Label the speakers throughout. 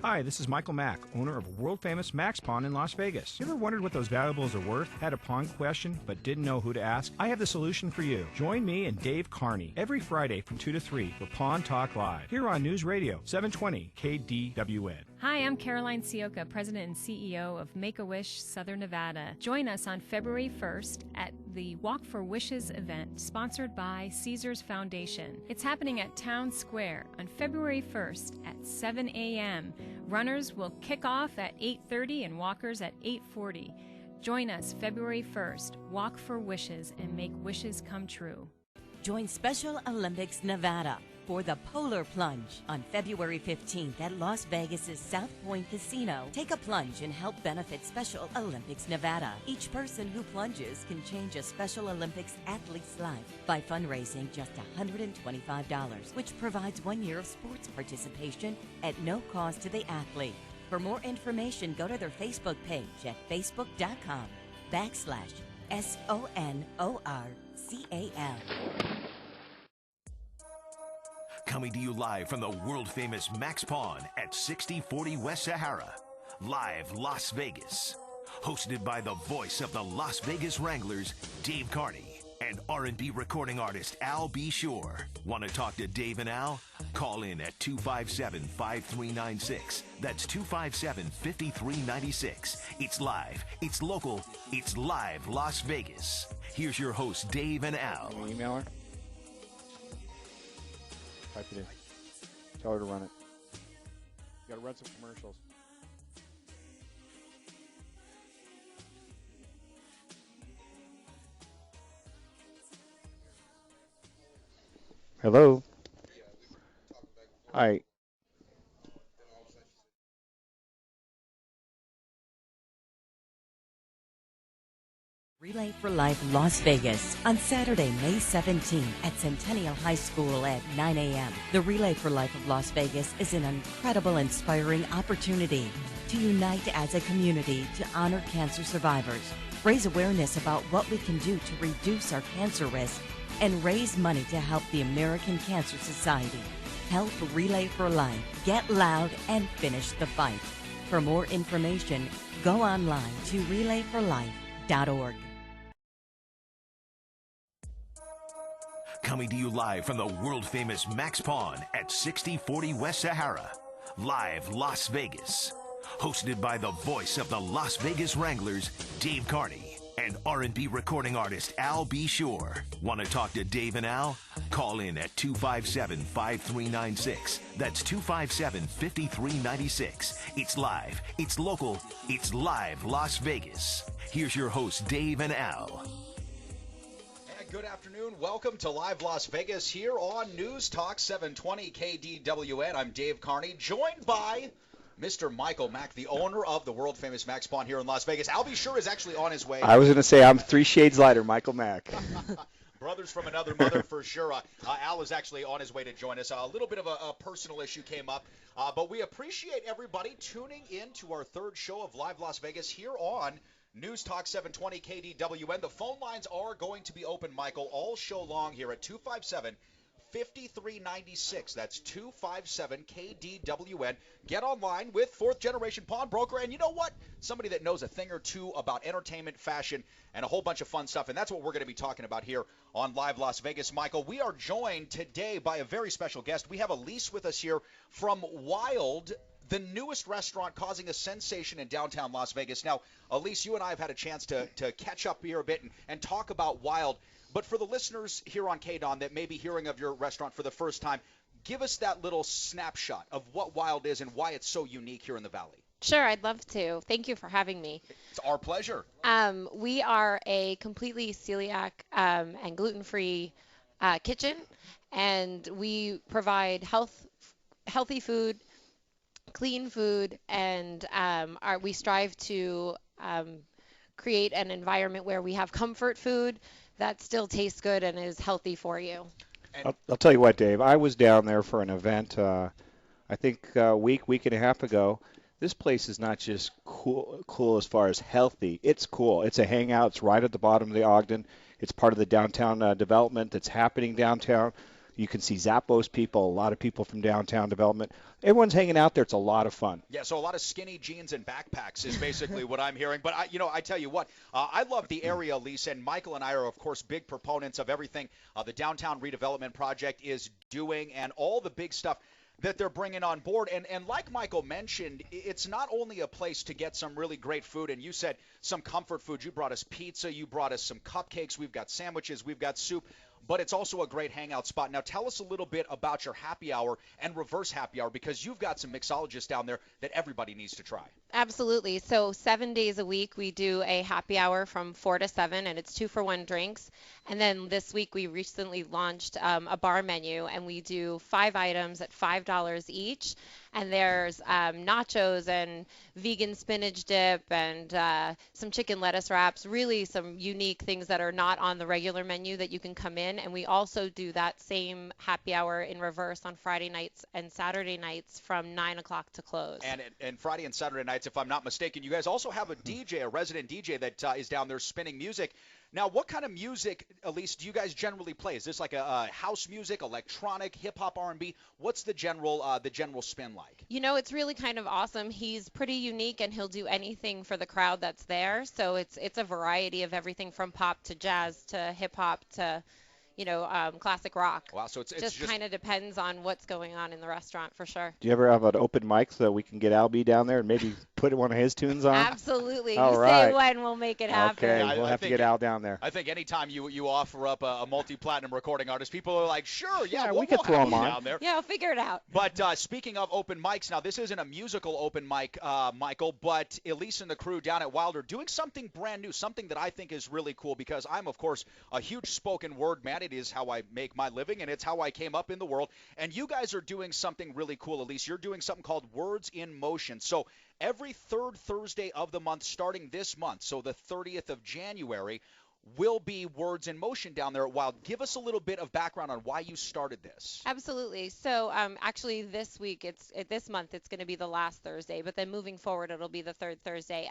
Speaker 1: Hi, this is Michael Mack, owner of world-famous Max Pawn in Las Vegas. You ever wondered what those valuables are worth? Had a pawn question but didn't know who to ask? I have the solution for you. Join me and Dave Carney every Friday from 2 to 3 for Pawn Talk Live here on News Radio 720 KDWN.
Speaker 2: Hi, I'm Caroline Sioka, President and CEO of Make-A-Wish Southern Nevada. Join us on February 1st at the Walk for Wishes event sponsored by Caesars Foundation. It's happening at Town Square on February 1st at 7 a.m. Runners will kick off at 8:30 and walkers at 8:40. Join us February 1st. Walk for Wishes and make wishes come true.
Speaker 3: Join Special Olympics Nevada for the Polar Plunge on February 15th at Las Vegas's South Point Casino. Take a plunge and help benefit Special Olympics Nevada. Each person who plunges can change a Special Olympics athlete's life by fundraising just $125, which provides 1 year of sports participation at no cost to the athlete. For more information, go to their Facebook page at facebook.com/SONORCAL.
Speaker 4: Coming to you live from the world-famous Max Pawn at 6040 West Sahara. Live Las Vegas. Hosted by the voice of the Las Vegas Wranglers, Dave Carney, and R&B recording artist Al B. Shore. Want to talk to Dave and Al? Call in at 257-5396. That's 257-5396. It's live, it's local, it's live Las Vegas. Here's your hosts, Dave and Al.
Speaker 5: Can you email her? Type it in. Tell her to run it. You gotta run some commercials. Hello. Hi.
Speaker 3: Relay for Life Las Vegas on Saturday, May 17th at Centennial High School at 9 a.m. The Relay for Life of Las Vegas is an incredible, inspiring opportunity to unite as a community to honor cancer survivors, raise awareness about what we can do to reduce our cancer risk, and raise money to help the American Cancer Society. Help Relay for Life get loud and finish the fight. For more information, go online to relayforlife.org.
Speaker 4: Coming to you live from the world-famous Max Pawn at 6040 West Sahara. Live Las Vegas. Hosted by the voice of the Las Vegas Wranglers, Dave Carney, and R&B recording artist Al B. Shore. Want to talk to Dave and Al? Call in at 257-5396. That's 257-5396. It's live, it's local, it's live Las Vegas. Here's your hosts, Dave and Al.
Speaker 6: Good afternoon. Welcome to Live Las Vegas here on News Talk 720 KDWN. I'm Dave Carney, joined by Mr. Michael Mack, the owner of the world-famous Max Pawn here in Las Vegas. Al B. Sure is actually on his way.
Speaker 5: I was going to say I'm 3 shades lighter, Michael Mack.
Speaker 6: Brothers from another mother for sure. Al is actually on his way to join us. A little bit of a personal issue came up, but we appreciate everybody tuning in to our third show of Live Las Vegas here on News Talk 720 KDWN. The phone lines are going to be open, Michael, all show long here at 257-5396. That's 257-KDWN. Get online with Fourth Generation Pawnbroker. And you know what? Somebody that knows a thing or two about entertainment, fashion, and a whole bunch of fun stuff. And that's what we're going to be talking about here on Live Las Vegas. Michael, we are joined today by a very special guest. We have Elise with us here from Wild, the newest restaurant causing a sensation in downtown Las Vegas. Now, Elise, you and I have had a chance to catch up here a bit and talk about Wild. But for the listeners here on KDON that may be hearing of your restaurant for the first time, give us that little snapshot of what Wild is and why it's so unique here in the Valley.
Speaker 7: Sure, I'd love to. Thank you for having me.
Speaker 6: It's our pleasure.
Speaker 7: We are a completely celiac and gluten-free kitchen, and we provide healthy food, clean food, and we strive to create an environment where we have comfort food that still tastes good and is healthy for you.
Speaker 5: I'll tell you what, Dave. I was down there for an event, I think a week and a half ago. This place is not just cool as far as healthy. It's cool. It's a hangout. It's right at the bottom of the Ogden. It's part of the downtown development that's happening downtown. You can see Zappos people, a lot of people from downtown development. Everyone's hanging out there. It's a lot of fun.
Speaker 6: Yeah, so a lot of skinny jeans and backpacks is basically what I'm hearing. But I tell you what, I love the area, Lisa, and Michael and I are, of course, big proponents of everything the Downtown Redevelopment Project is doing and all the big stuff that they're bringing on board. And like Michael mentioned, it's not only a place to get some really great food, and you said some comfort food. You brought us pizza, you brought us some cupcakes, we've got sandwiches, we've got soup, but it's also a great hangout spot. Now tell us a little bit about your happy hour and reverse happy hour, because you've got some mixologists down there that everybody needs to try.
Speaker 7: Absolutely. So 7 days a week we do a happy hour from 4 to 7, and it's 2-for-1 drinks. And then this week we recently launched a bar menu, and we do 5 items at $5 each. And there's nachos and vegan spinach dip and some chicken lettuce wraps, really some unique things that are not on the regular menu that you can come in. And we also do that same happy hour in reverse on Friday nights and Saturday nights from 9 o'clock to close.
Speaker 6: And Friday and Saturday nights, if I'm not mistaken, you guys also have a DJ, a resident DJ that is down there spinning music. Now, what kind of music, Elise, do you guys generally play? Is this like a house music, electronic, hip-hop, R&B? What's the general spin like?
Speaker 7: You know, it's really kind of awesome. He's pretty unique, and he'll do anything for the crowd that's there. So it's a variety of everything from pop to jazz to hip-hop to classic rock.
Speaker 6: Wow, so it's
Speaker 7: just kind of depends on what's going on in the restaurant, for sure.
Speaker 5: Do you ever have an open mic so we can get Albie down there and maybe put one of his tunes on?
Speaker 7: Absolutely.
Speaker 5: All
Speaker 7: you
Speaker 5: right.
Speaker 7: say when, we'll make it happen.
Speaker 5: Okay,
Speaker 6: Yeah,
Speaker 5: we'll have to get Al down there.
Speaker 6: I think anytime you offer up a multi-platinum recording artist, people are like, sure,
Speaker 5: Yeah,
Speaker 6: we'll
Speaker 5: we could throw
Speaker 6: have
Speaker 5: him
Speaker 6: you
Speaker 5: on.
Speaker 6: down there.
Speaker 7: Yeah, I'll figure it out.
Speaker 6: But speaking of open mics, now this isn't a musical open mic, Michael, but Elise and the crew down at Wilder doing something brand new, something that I think is really cool, because I'm, of course, a huge spoken word man. It is how I make my living, and it's how I came up in the world. And you guys are doing something really cool, Elise. You're doing something called Words in Motion. So every third Thursday of the month, starting this month, so the 30th of January, will be Words in Motion down there at Wild. Give us a little bit of background on why you started this.
Speaker 7: Absolutely. So actually this month it's going to be the last Thursday, but then moving forward it'll be the third Thursday.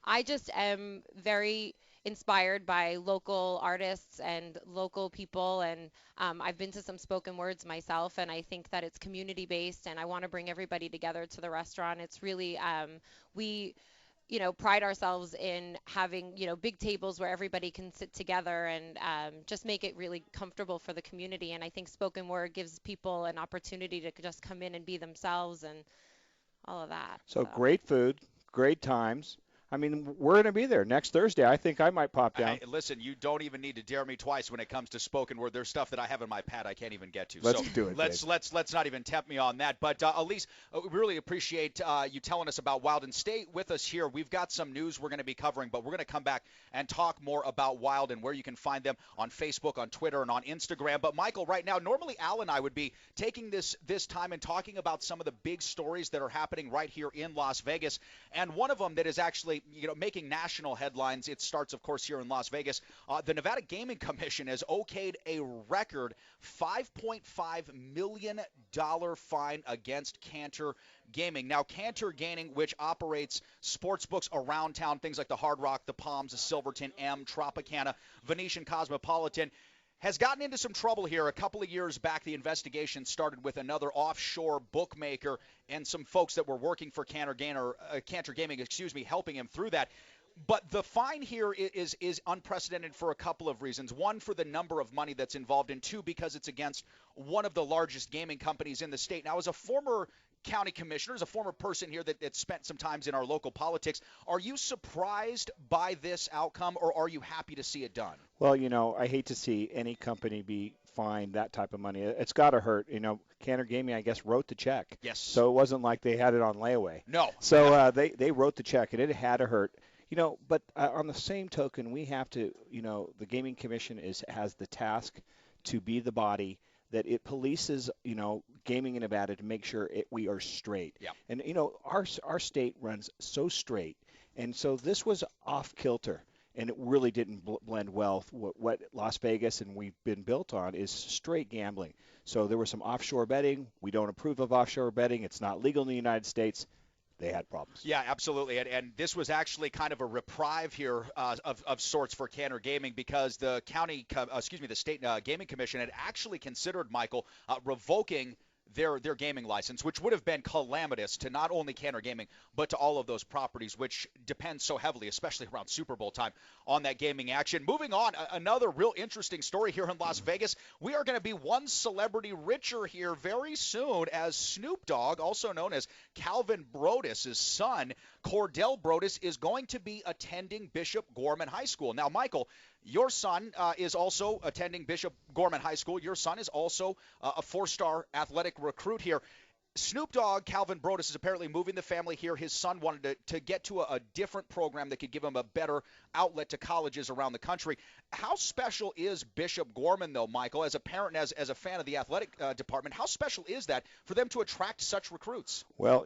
Speaker 7: I just am very inspired by local artists and local people, and I've been to some spoken words myself, and I think that it's community based, and I want to bring everybody together to the restaurant. It's really we pride ourselves in having big tables where everybody can sit together and just make it really comfortable for the community. And I think spoken word gives people an opportunity to just come in and be themselves and all of that.
Speaker 5: So great food, great times. I mean, we're going to be there next Thursday. I think I might pop down.
Speaker 6: Listen, you don't even need to dare me twice when it comes to spoken word. There's stuff that I have in my pad I can't even get to.
Speaker 5: Let's do it.
Speaker 6: Let's not even tempt me on that. But Elise, we really appreciate you telling us about Wild, and stay with us here. We've got some news we're going to be covering, but we're going to come back and talk more about Wild and where you can find them on Facebook, on Twitter, and on Instagram. But Michael, right now, normally Al and I would be taking this time and talking about some of the big stories that are happening right here in Las Vegas, and one of them that is actually making national headlines. It starts, of course, here in Las Vegas. The Nevada Gaming Commission has okayed a record $5.5 million fine against Cantor Gaming. Now, Cantor Gaming, which operates sports books around town, things like the Hard Rock, the Palms, the Silverton, M, Tropicana, Venetian Cosmopolitan, has gotten into some trouble here. A couple of years back, the investigation started with another offshore bookmaker and some folks that were working for Cantor Gaming, helping him through that. But the fine here is unprecedented for a couple of reasons. One, for the number of money that's involved, and two, because it's against one of the largest gaming companies in the state. Now, as a former county commissioner, as a former person here that spent some time in our local politics, are you surprised by this outcome, or are you happy to see it done?
Speaker 5: Well, I hate to see any company be fined that type of money. It's got to hurt. Cantor Gaming, I guess, wrote the check.
Speaker 6: Yes.
Speaker 5: So it wasn't like they had it on layaway.
Speaker 6: No.
Speaker 5: So they wrote the check, and it had to hurt. But on the same token, we have to, the Gaming Commission has the task to be the body that it polices, gaming in Nevada to make sure we are straight.
Speaker 6: Yeah.
Speaker 5: And, our state runs so straight. And so this was off kilter, and it really didn't blend well. What Las Vegas and we've been built on is straight gambling. So there was some offshore betting. We don't approve of offshore betting. It's not legal in the United States. they had problems.
Speaker 6: Yeah, absolutely. And this was actually kind of a reprieve here of sorts for Canner Gaming, because the state gaming commission had actually considered, Michael, revoking their gaming license, which would have been calamitous to not only Canner Gaming, but to all of those properties, which depend so heavily, especially around Super Bowl time, on that gaming action. Moving on, another real interesting story here in Las Vegas. We are going to be one celebrity richer here very soon, as Snoop Dogg, also known as Calvin Broadus' son, Cordell Broadus, is going to be attending Bishop Gorman High School. Now, Michael, your son is also attending Bishop Gorman High School. Your son is also a four-star athletic recruit here. Snoop Dogg, Calvin Broadus, is apparently moving the family here. His son wanted to get to a different program that could give him a better outlet to colleges around the country. How special is Bishop Gorman, though, Michael, as a parent and as a fan of the athletic department? How special is that for them to attract such recruits?
Speaker 5: Well,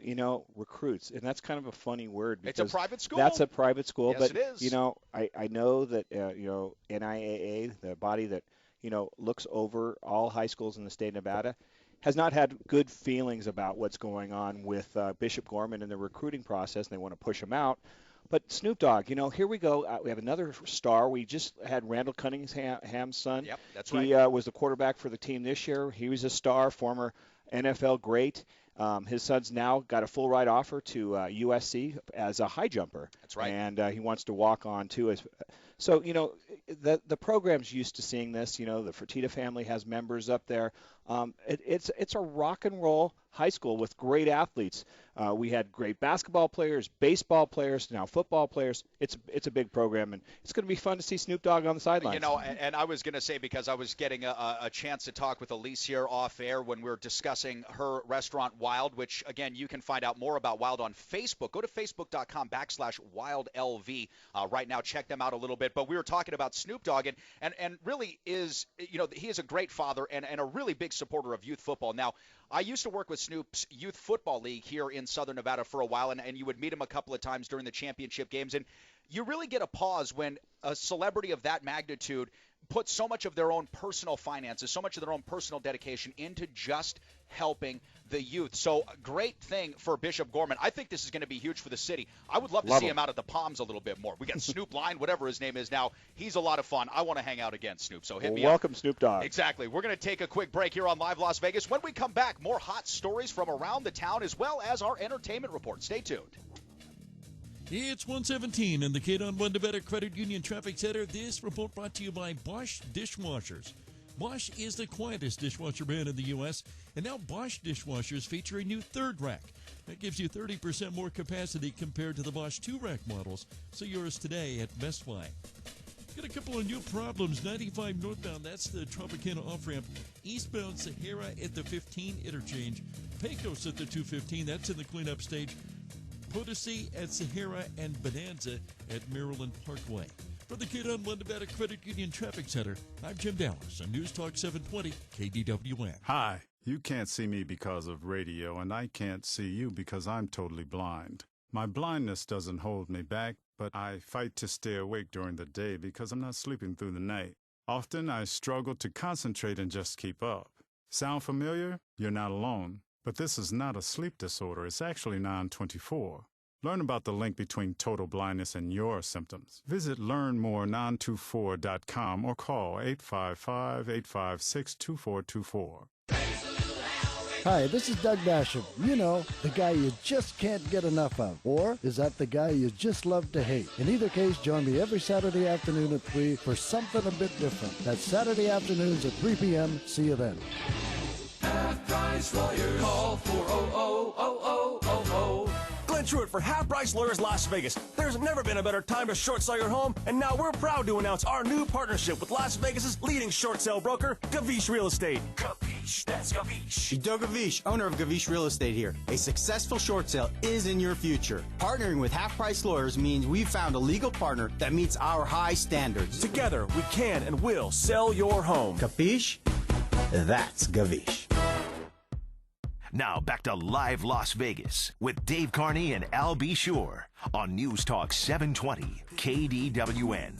Speaker 5: recruits, and that's kind of a funny word.
Speaker 6: It's a private school.
Speaker 5: That's a private school.
Speaker 6: Yes,
Speaker 5: but,
Speaker 6: it is.
Speaker 5: I know that, NIAA, the body that, looks over all high schools in the state of Nevada, has not had good feelings about what's going on with Bishop Gorman in the recruiting process, and they want to push him out. But Snoop Dogg, here we go. We have another star. We just had Randall Cunningham's son.
Speaker 6: Yep, that's right.
Speaker 5: He was the quarterback for the team this year. He was a star, former NFL great. His son's now got a full ride offer to USC as a high jumper.
Speaker 6: That's right.
Speaker 5: And he wants to walk on too. So, the program's used to seeing this. The Fertitta family has members up there. It's a rock and roll high school with great athletes. We had great basketball players, baseball players, now football players. It's a big program, and it's going to be fun to see Snoop Dogg on the sidelines.
Speaker 6: And I was going to say, because I was getting a chance to talk with Elise here off air when we were discussing her restaurant Wild, which, again, you can find out more about Wild on Facebook. Go to facebook.com/WildLV right now. Check them out a little bit. But we were talking about Snoop Dogg, and really is, he is a great father and a really big supporter of youth football. Now, I used to work with Snoop's youth football league here in Southern Nevada for a while, and you would meet him a couple of times during the championship games. And you really get a pause when a celebrity of that magnitude puts so much of their own personal finances, so much of their own personal dedication into just helping the youth. So great thing for Bishop Gorman. I think this is going to be huge for the city. I would love to see him out at the Palms a little bit more. We got Snoop Lion, whatever his name is now. He's a lot of fun. I want to hang out again, Snoop. So hit me up.
Speaker 5: Welcome, Snoop Dogg.
Speaker 6: Exactly. We're going to take a quick break here on Live Las Vegas. When we come back, more hot stories from around the town as well as our entertainment report. Stay tuned.
Speaker 8: It's 1:17 in the Kate-on-One Nevada Credit Union Traffic Center. This report brought to you by Bosch Dishwashers. Bosch is the quietest dishwasher brand in the U.S., and now Bosch dishwashers feature a new third rack. That gives you 30% more capacity compared to the Bosch 2-rack models. So yours today at Best Buy. Got a couple of new problems. 95 northbound, that's the Tropicana off-ramp. Eastbound Sahara at the 15 interchange. Pecos at the 215, that's in the cleanup stage. Potosi at Sahara, and Bonanza at Maryland Parkway. For the Kate-on-One Nevada Credit Union Traffic Center, I'm Jim Dallas on News Talk 720 KDWN.
Speaker 9: Hi, you can't see me because of radio, and I can't see you because I'm totally blind. My blindness doesn't hold me back, but I fight to stay awake during the day because I'm not sleeping through the night. Often I struggle to concentrate and just keep up. Sound familiar? You're not alone. But this is not a sleep disorder. It's actually non-24. Learn about the link between total blindness and your symptoms. Visit learnmore924.com or call 855-856-2424.
Speaker 10: Hi, this is Doug Basham. You know, the guy you just can't get enough of. Or is that the guy you just love to hate? In either case, join me every Saturday afternoon at 3 for something a bit different. That's Saturday afternoons at 3 p.m. See you then.
Speaker 11: Half Price Lawyers. Call 400-0000. Glenn Truitt for Half Price Lawyers Las Vegas. There's never been a better time to short sell your home, and now we're proud to announce our new partnership with Las Vegas's leading short sale broker, Gavish Real Estate. Gavish, that's Gavish.
Speaker 12: Joe Gavish, owner of Gavish Real Estate here. A successful short sale is in your future. Partnering with Half Price Lawyers means we've found a legal partner that meets our high standards.
Speaker 11: Together, we can and will sell your home.
Speaker 12: Capiche? That's Gavish.
Speaker 4: Now back to Live Las Vegas with Dave Carney and Al B. Shore on News Talk 720 KDWN.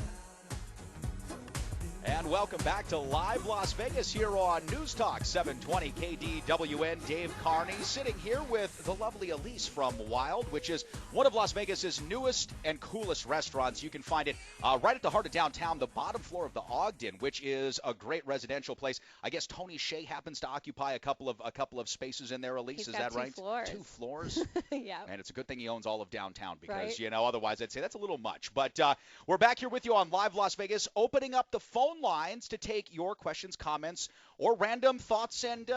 Speaker 6: And welcome back to Live Las Vegas here on News Talk 720 KDWN. Dave Carney sitting here with the lovely Elise from Wild, which is one of Las Vegas's newest and coolest restaurants. You can find it right at the heart of downtown, the bottom floor of the Ogden, which is a great residential place. I guess Tony Shea happens to occupy a couple of spaces in there, Elise. Is that right?
Speaker 7: Floors.
Speaker 6: 2 floors.
Speaker 7: Yeah.
Speaker 6: And it's a good thing he owns all of downtown because,
Speaker 7: right?
Speaker 6: Otherwise I'd say that's a little much. But we're back here with you on Live Las Vegas, opening up the phone lines to take your questions, comments, or random thoughts and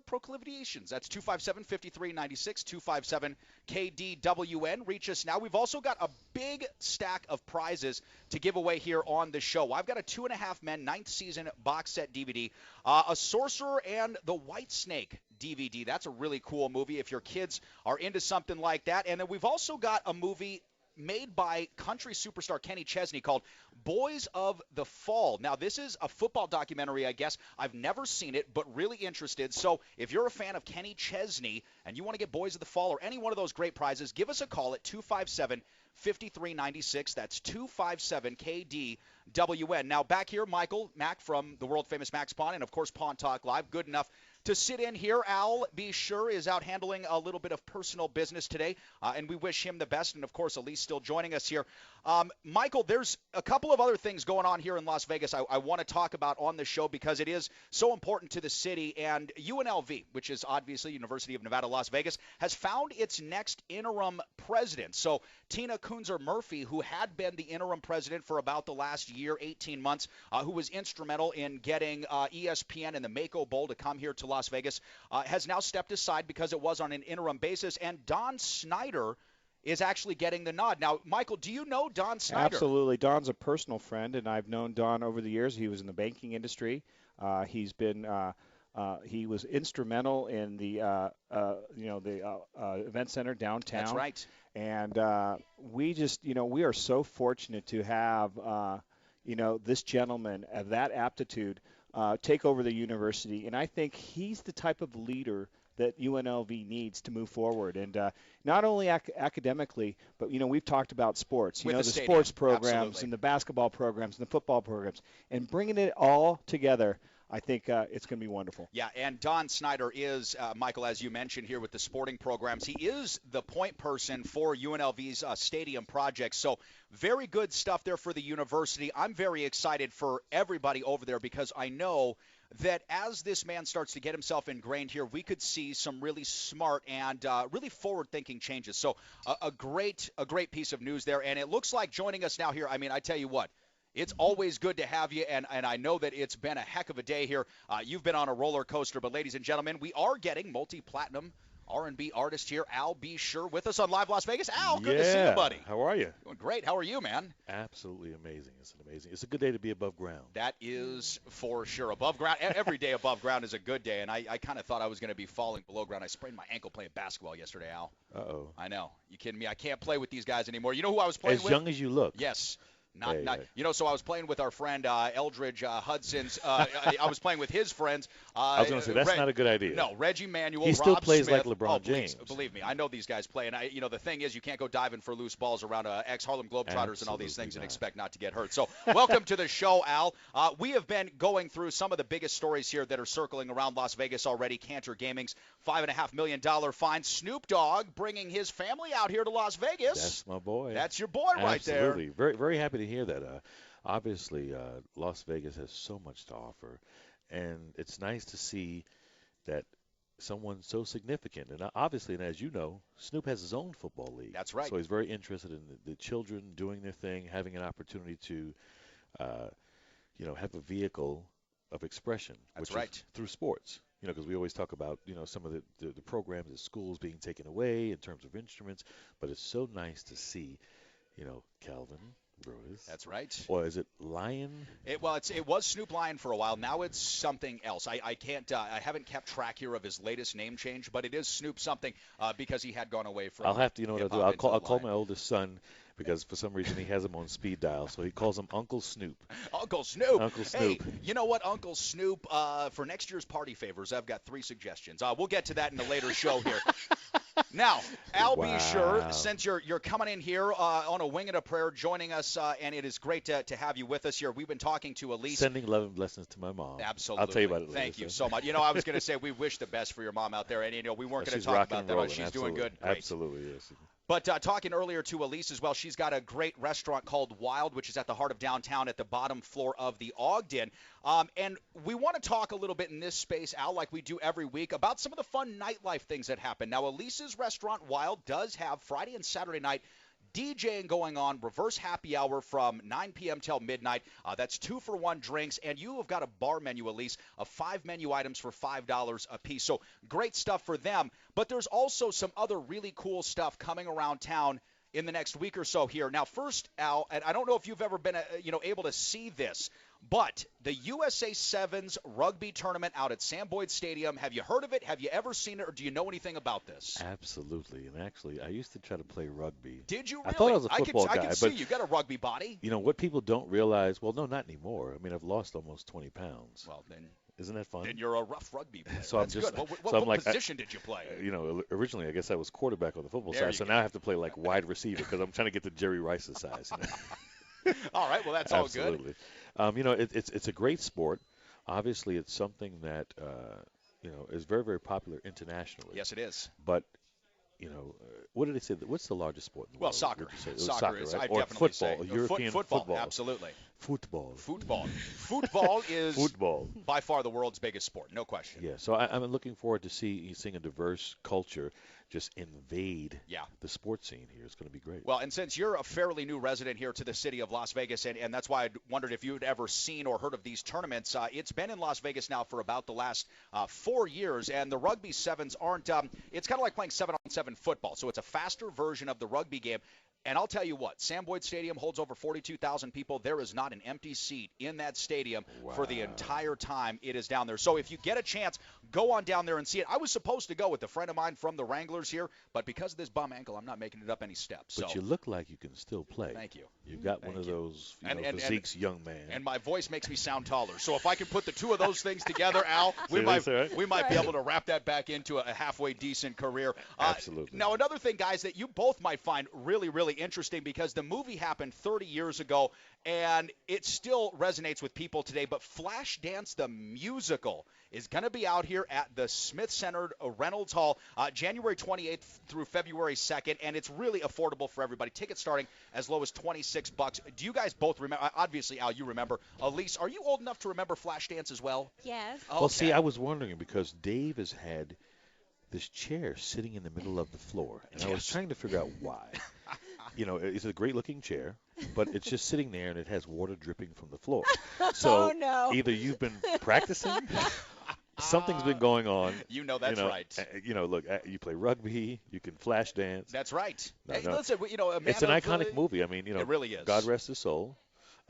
Speaker 6: proclivities. That's 257-5396, 257-KDWN. Reach us now. We've also got a big stack of prizes to give away here on the show. I've got a 2.5 Men 9th season box set DVD, a Sorcerer and the White Snake DVD. That's a really cool movie if your kids are into something like that. And then we've also got a movie made by country superstar Kenny Chesney called Boys of the Fall. Now, this is a football documentary, I guess. I've never seen it, but really interested. So if you're a fan of Kenny Chesney and you want to get Boys of the Fall or any one of those great prizes, give us a call at 257-5396. That's 257-KDWN. Now, back here, Michael Mack from the world-famous Max Pawn and, of course, Pawn Talk Live. Good enough to sit in here. Al, be sure, is out handling a little bit of personal business today, and we wish him the best. And, of course, Elise still joining us here. Michael, there's a couple of other things going on here in Las Vegas I want to talk about on the show because it is so important to the city. And UNLV, which is obviously University of Nevada, Las Vegas, has found its next interim president. So Tina Kunzer Murphy, who had been the interim president for about the last year, 18 months, who was instrumental in getting ESPN and the Mako Bowl to come here to Las Vegas, has now stepped aside because it was on an interim basis. And Don Snyder is actually getting the nod. Now, Michael, do you know Don Snyder?
Speaker 5: Absolutely. Don's a personal friend, and I've known Don over the years. He was in the banking industry. He was instrumental in the event center downtown.
Speaker 6: That's right.
Speaker 5: And we are so fortunate to have this gentleman of that aptitude take over the university. And I think he's the type of leader that UNLV needs to move forward. And not only academically, but, we've talked about sports, the sports programs
Speaker 6: Absolutely.
Speaker 5: and the basketball programs and the football programs, and bringing it all together. I think it's going to be wonderful.
Speaker 6: Yeah, and Don Snyder is, Michael, as you mentioned here with the sporting programs, he is the point person for UNLV's stadium project. So very good stuff there for the university. I'm very excited for everybody over there because I know that as this man starts to get himself ingrained here, we could see some really smart and really forward-thinking changes. So a great piece of news there. And it looks like joining us now here, I tell you what, it's always good to have you, and I know that it's been a heck of a day here. You've been on a roller coaster, but ladies and gentlemen, we are getting multi-platinum R&B artist here, Al B. Sure, with us on Live Las Vegas. Al, good to see you, buddy.
Speaker 13: How are you?
Speaker 6: Doing great. How are you, man?
Speaker 13: Absolutely amazing. It's a good day to be above ground.
Speaker 6: That is for sure. Above ground. Every day above ground is a good day, and I kind of thought I was going to be falling below ground. I sprained my ankle playing basketball yesterday, Al.
Speaker 13: Uh-oh.
Speaker 6: I know. You kidding me? I can't play with these guys anymore. You know who I was playing with?
Speaker 13: As young as you look.
Speaker 6: Yes.
Speaker 13: Hey.
Speaker 6: So I was playing with our friend Eldridge Hudson's. I was playing with his friends.
Speaker 13: I was going to say, that's not a good idea.
Speaker 6: No, Reggie Manuel,
Speaker 13: He
Speaker 6: Rob
Speaker 13: still plays
Speaker 6: Smith.
Speaker 13: like LeBron James.
Speaker 6: Believe me, I know these guys play. And, the thing is, you can't go diving for loose balls around ex-Harlem Globetrotters and all these things and expect not to get hurt. So welcome to the show, Al. We have been going through some of the biggest stories here that are circling around Las Vegas already. Cantor Gaming's $5.5 million fine. Snoop Dogg bringing his family out here to Las Vegas.
Speaker 13: That's my boy.
Speaker 6: That's your boy right there.
Speaker 13: Absolutely. Very, very happy to hear that. Obviously, Las Vegas has so much to offer, and it's nice to see that someone so significant, and obviously, and as you know, Snoop has his own football league.
Speaker 6: That's right.
Speaker 13: So he's very interested in the children doing their thing, having an opportunity to, have a vehicle of expression.
Speaker 6: That's
Speaker 13: which
Speaker 6: right.
Speaker 13: is through sports. Because we always talk about, some of the programs at schools being taken away in terms of instruments, but it's so nice to see, Calvin Brothers.
Speaker 6: That's right.
Speaker 13: Or is it Lion?
Speaker 6: It was Snoop Lion for a while. Now it's something else. I haven't kept track here of his latest name change, but it is Snoop something because he had gone away from.
Speaker 13: I'll have to, what I'll do? I'll call my oldest son because for some reason he has him on speed dial, so he calls him Uncle Snoop.
Speaker 6: Uncle Snoop.
Speaker 13: Uncle Snoop.
Speaker 6: Hey, you know what, Uncle Snoop? For next year's party favors, I've got 3 suggestions. We'll get to that in a later show here. Now, Al,
Speaker 13: Wow.
Speaker 6: be sure, since you're coming in here on a wing and a prayer, joining us, and it is great to have you with us here. We've been talking to Elise.
Speaker 13: Sending love and blessings to my mom.
Speaker 6: Absolutely.
Speaker 13: I'll tell you about it later.
Speaker 6: Thank you
Speaker 13: so.
Speaker 6: so much. I was going to say we wish the best for your mom out there, and we weren't going to
Speaker 13: She's
Speaker 6: talk
Speaker 13: rocking
Speaker 6: about
Speaker 13: and
Speaker 6: that.
Speaker 13: rolling.
Speaker 6: She's
Speaker 13: Absolutely.
Speaker 6: doing good. Great.
Speaker 13: Absolutely, yes.
Speaker 6: But talking earlier to Elise as well, she's got a great restaurant called Wild, which is at the heart of downtown at the bottom floor of the Ogden. And we want to talk a little bit in this space, Al, like we do every week, about some of the fun nightlife things that happen. Now, Elise's restaurant, Wild, does have Friday and Saturday night DJing going on, reverse happy hour from 9 p.m. till midnight. That's 2-for-1 drinks, and you have got a bar menu, Elise, of 5 menu items for $5 a piece. So great stuff for them. But there's also some other really cool stuff coming around town in the next week or so here. Now, first, Al, and I don't know if you've ever been able to see this, but the USA Sevens rugby tournament out at Sam Boyd Stadium, have you heard of it? Have you ever seen it, or do you know anything about this?
Speaker 13: Absolutely. And actually, I used to try to play rugby.
Speaker 6: Did you really?
Speaker 13: I thought I was a football
Speaker 6: I
Speaker 13: guy.
Speaker 6: can see
Speaker 13: but
Speaker 6: you got a rugby body.
Speaker 13: what people don't realize, well, no, not anymore. I mean, I've lost almost 20 pounds.
Speaker 6: Well, then.
Speaker 13: Isn't that fun?
Speaker 6: Then you're a rough rugby player.
Speaker 13: So
Speaker 6: That's
Speaker 13: I'm just,
Speaker 6: good.
Speaker 13: so I'm
Speaker 6: what
Speaker 13: like,
Speaker 6: position did you play?
Speaker 13: Originally, I guess I was quarterback on the football
Speaker 6: There
Speaker 13: side,
Speaker 6: you
Speaker 13: so
Speaker 6: go.
Speaker 13: now I have to play like wide receiver because I'm trying to get to Jerry Rice's size.
Speaker 6: All right, well, that's all good.
Speaker 13: Absolutely. It's a great sport. Obviously, it's something that is very, very popular internationally.
Speaker 6: Yes, it is.
Speaker 13: But what did they say? What's the largest sport in the
Speaker 6: Well,
Speaker 13: world?
Speaker 6: soccer.
Speaker 13: Would you say?
Speaker 6: Soccer is,
Speaker 13: right?
Speaker 6: I'd
Speaker 13: Or
Speaker 6: definitely
Speaker 13: football,
Speaker 6: say.
Speaker 13: European
Speaker 6: football. Absolutely.
Speaker 13: Football.
Speaker 6: Football is
Speaker 13: Football.
Speaker 6: by far the world's biggest sport, no question.
Speaker 13: Yeah, so I'm looking forward to seeing a diverse culture just invade the sports scene here. It's going to be great.
Speaker 6: Well, and since you're a fairly new resident here to the city of Las Vegas, and that's why I wondered if you'd ever seen or heard of these tournaments, it's been in Las Vegas now for about the last 4 years, and the rugby sevens aren't it's kind of like playing 7-on-7 football, so it's a faster version of the rugby game. And I'll tell you what, Sam Boyd Stadium holds over 42,000 people. There is not an empty seat in that stadium for the entire time it is down there. So if you get a chance, go on down there and see it. I was supposed to go with a friend of mine from the Wranglers here, but because of this bum ankle, I'm not making it up any steps.
Speaker 13: But you look like you can still play.
Speaker 6: Thank you.
Speaker 13: You've got one of those physiques, young man.
Speaker 6: And my voice makes me sound taller. So if I can put the two of those things together, Al, we might be able to wrap that back into a halfway decent career.
Speaker 13: Absolutely.
Speaker 6: Now, another thing, guys, that you both might find really, really interesting, because the movie happened 30 years ago, and it still resonates with people today, but Flashdance the musical is going to be out here at the Smith Center Reynolds Hall January 28th through February 2nd, and it's really affordable for everybody. Tickets starting as low as $26. Do you guys both remember? Obviously, Al, you remember. Elise, are you old enough to remember Flashdance as well?
Speaker 7: Yes.
Speaker 6: Okay.
Speaker 13: Well, see, I was wondering because Dave has had this chair sitting in the middle of the floor, and I was trying to figure out why. It's a great-looking chair, but it's just sitting there, and it has water dripping from the floor. So either you've been practicing, something's been going on.
Speaker 6: That's right.
Speaker 13: Look, you play rugby, you can flash dance.
Speaker 6: That's right.
Speaker 13: No.
Speaker 6: Listen,
Speaker 13: it's an iconic movie. I mean,
Speaker 6: it really is.
Speaker 13: God rest his soul.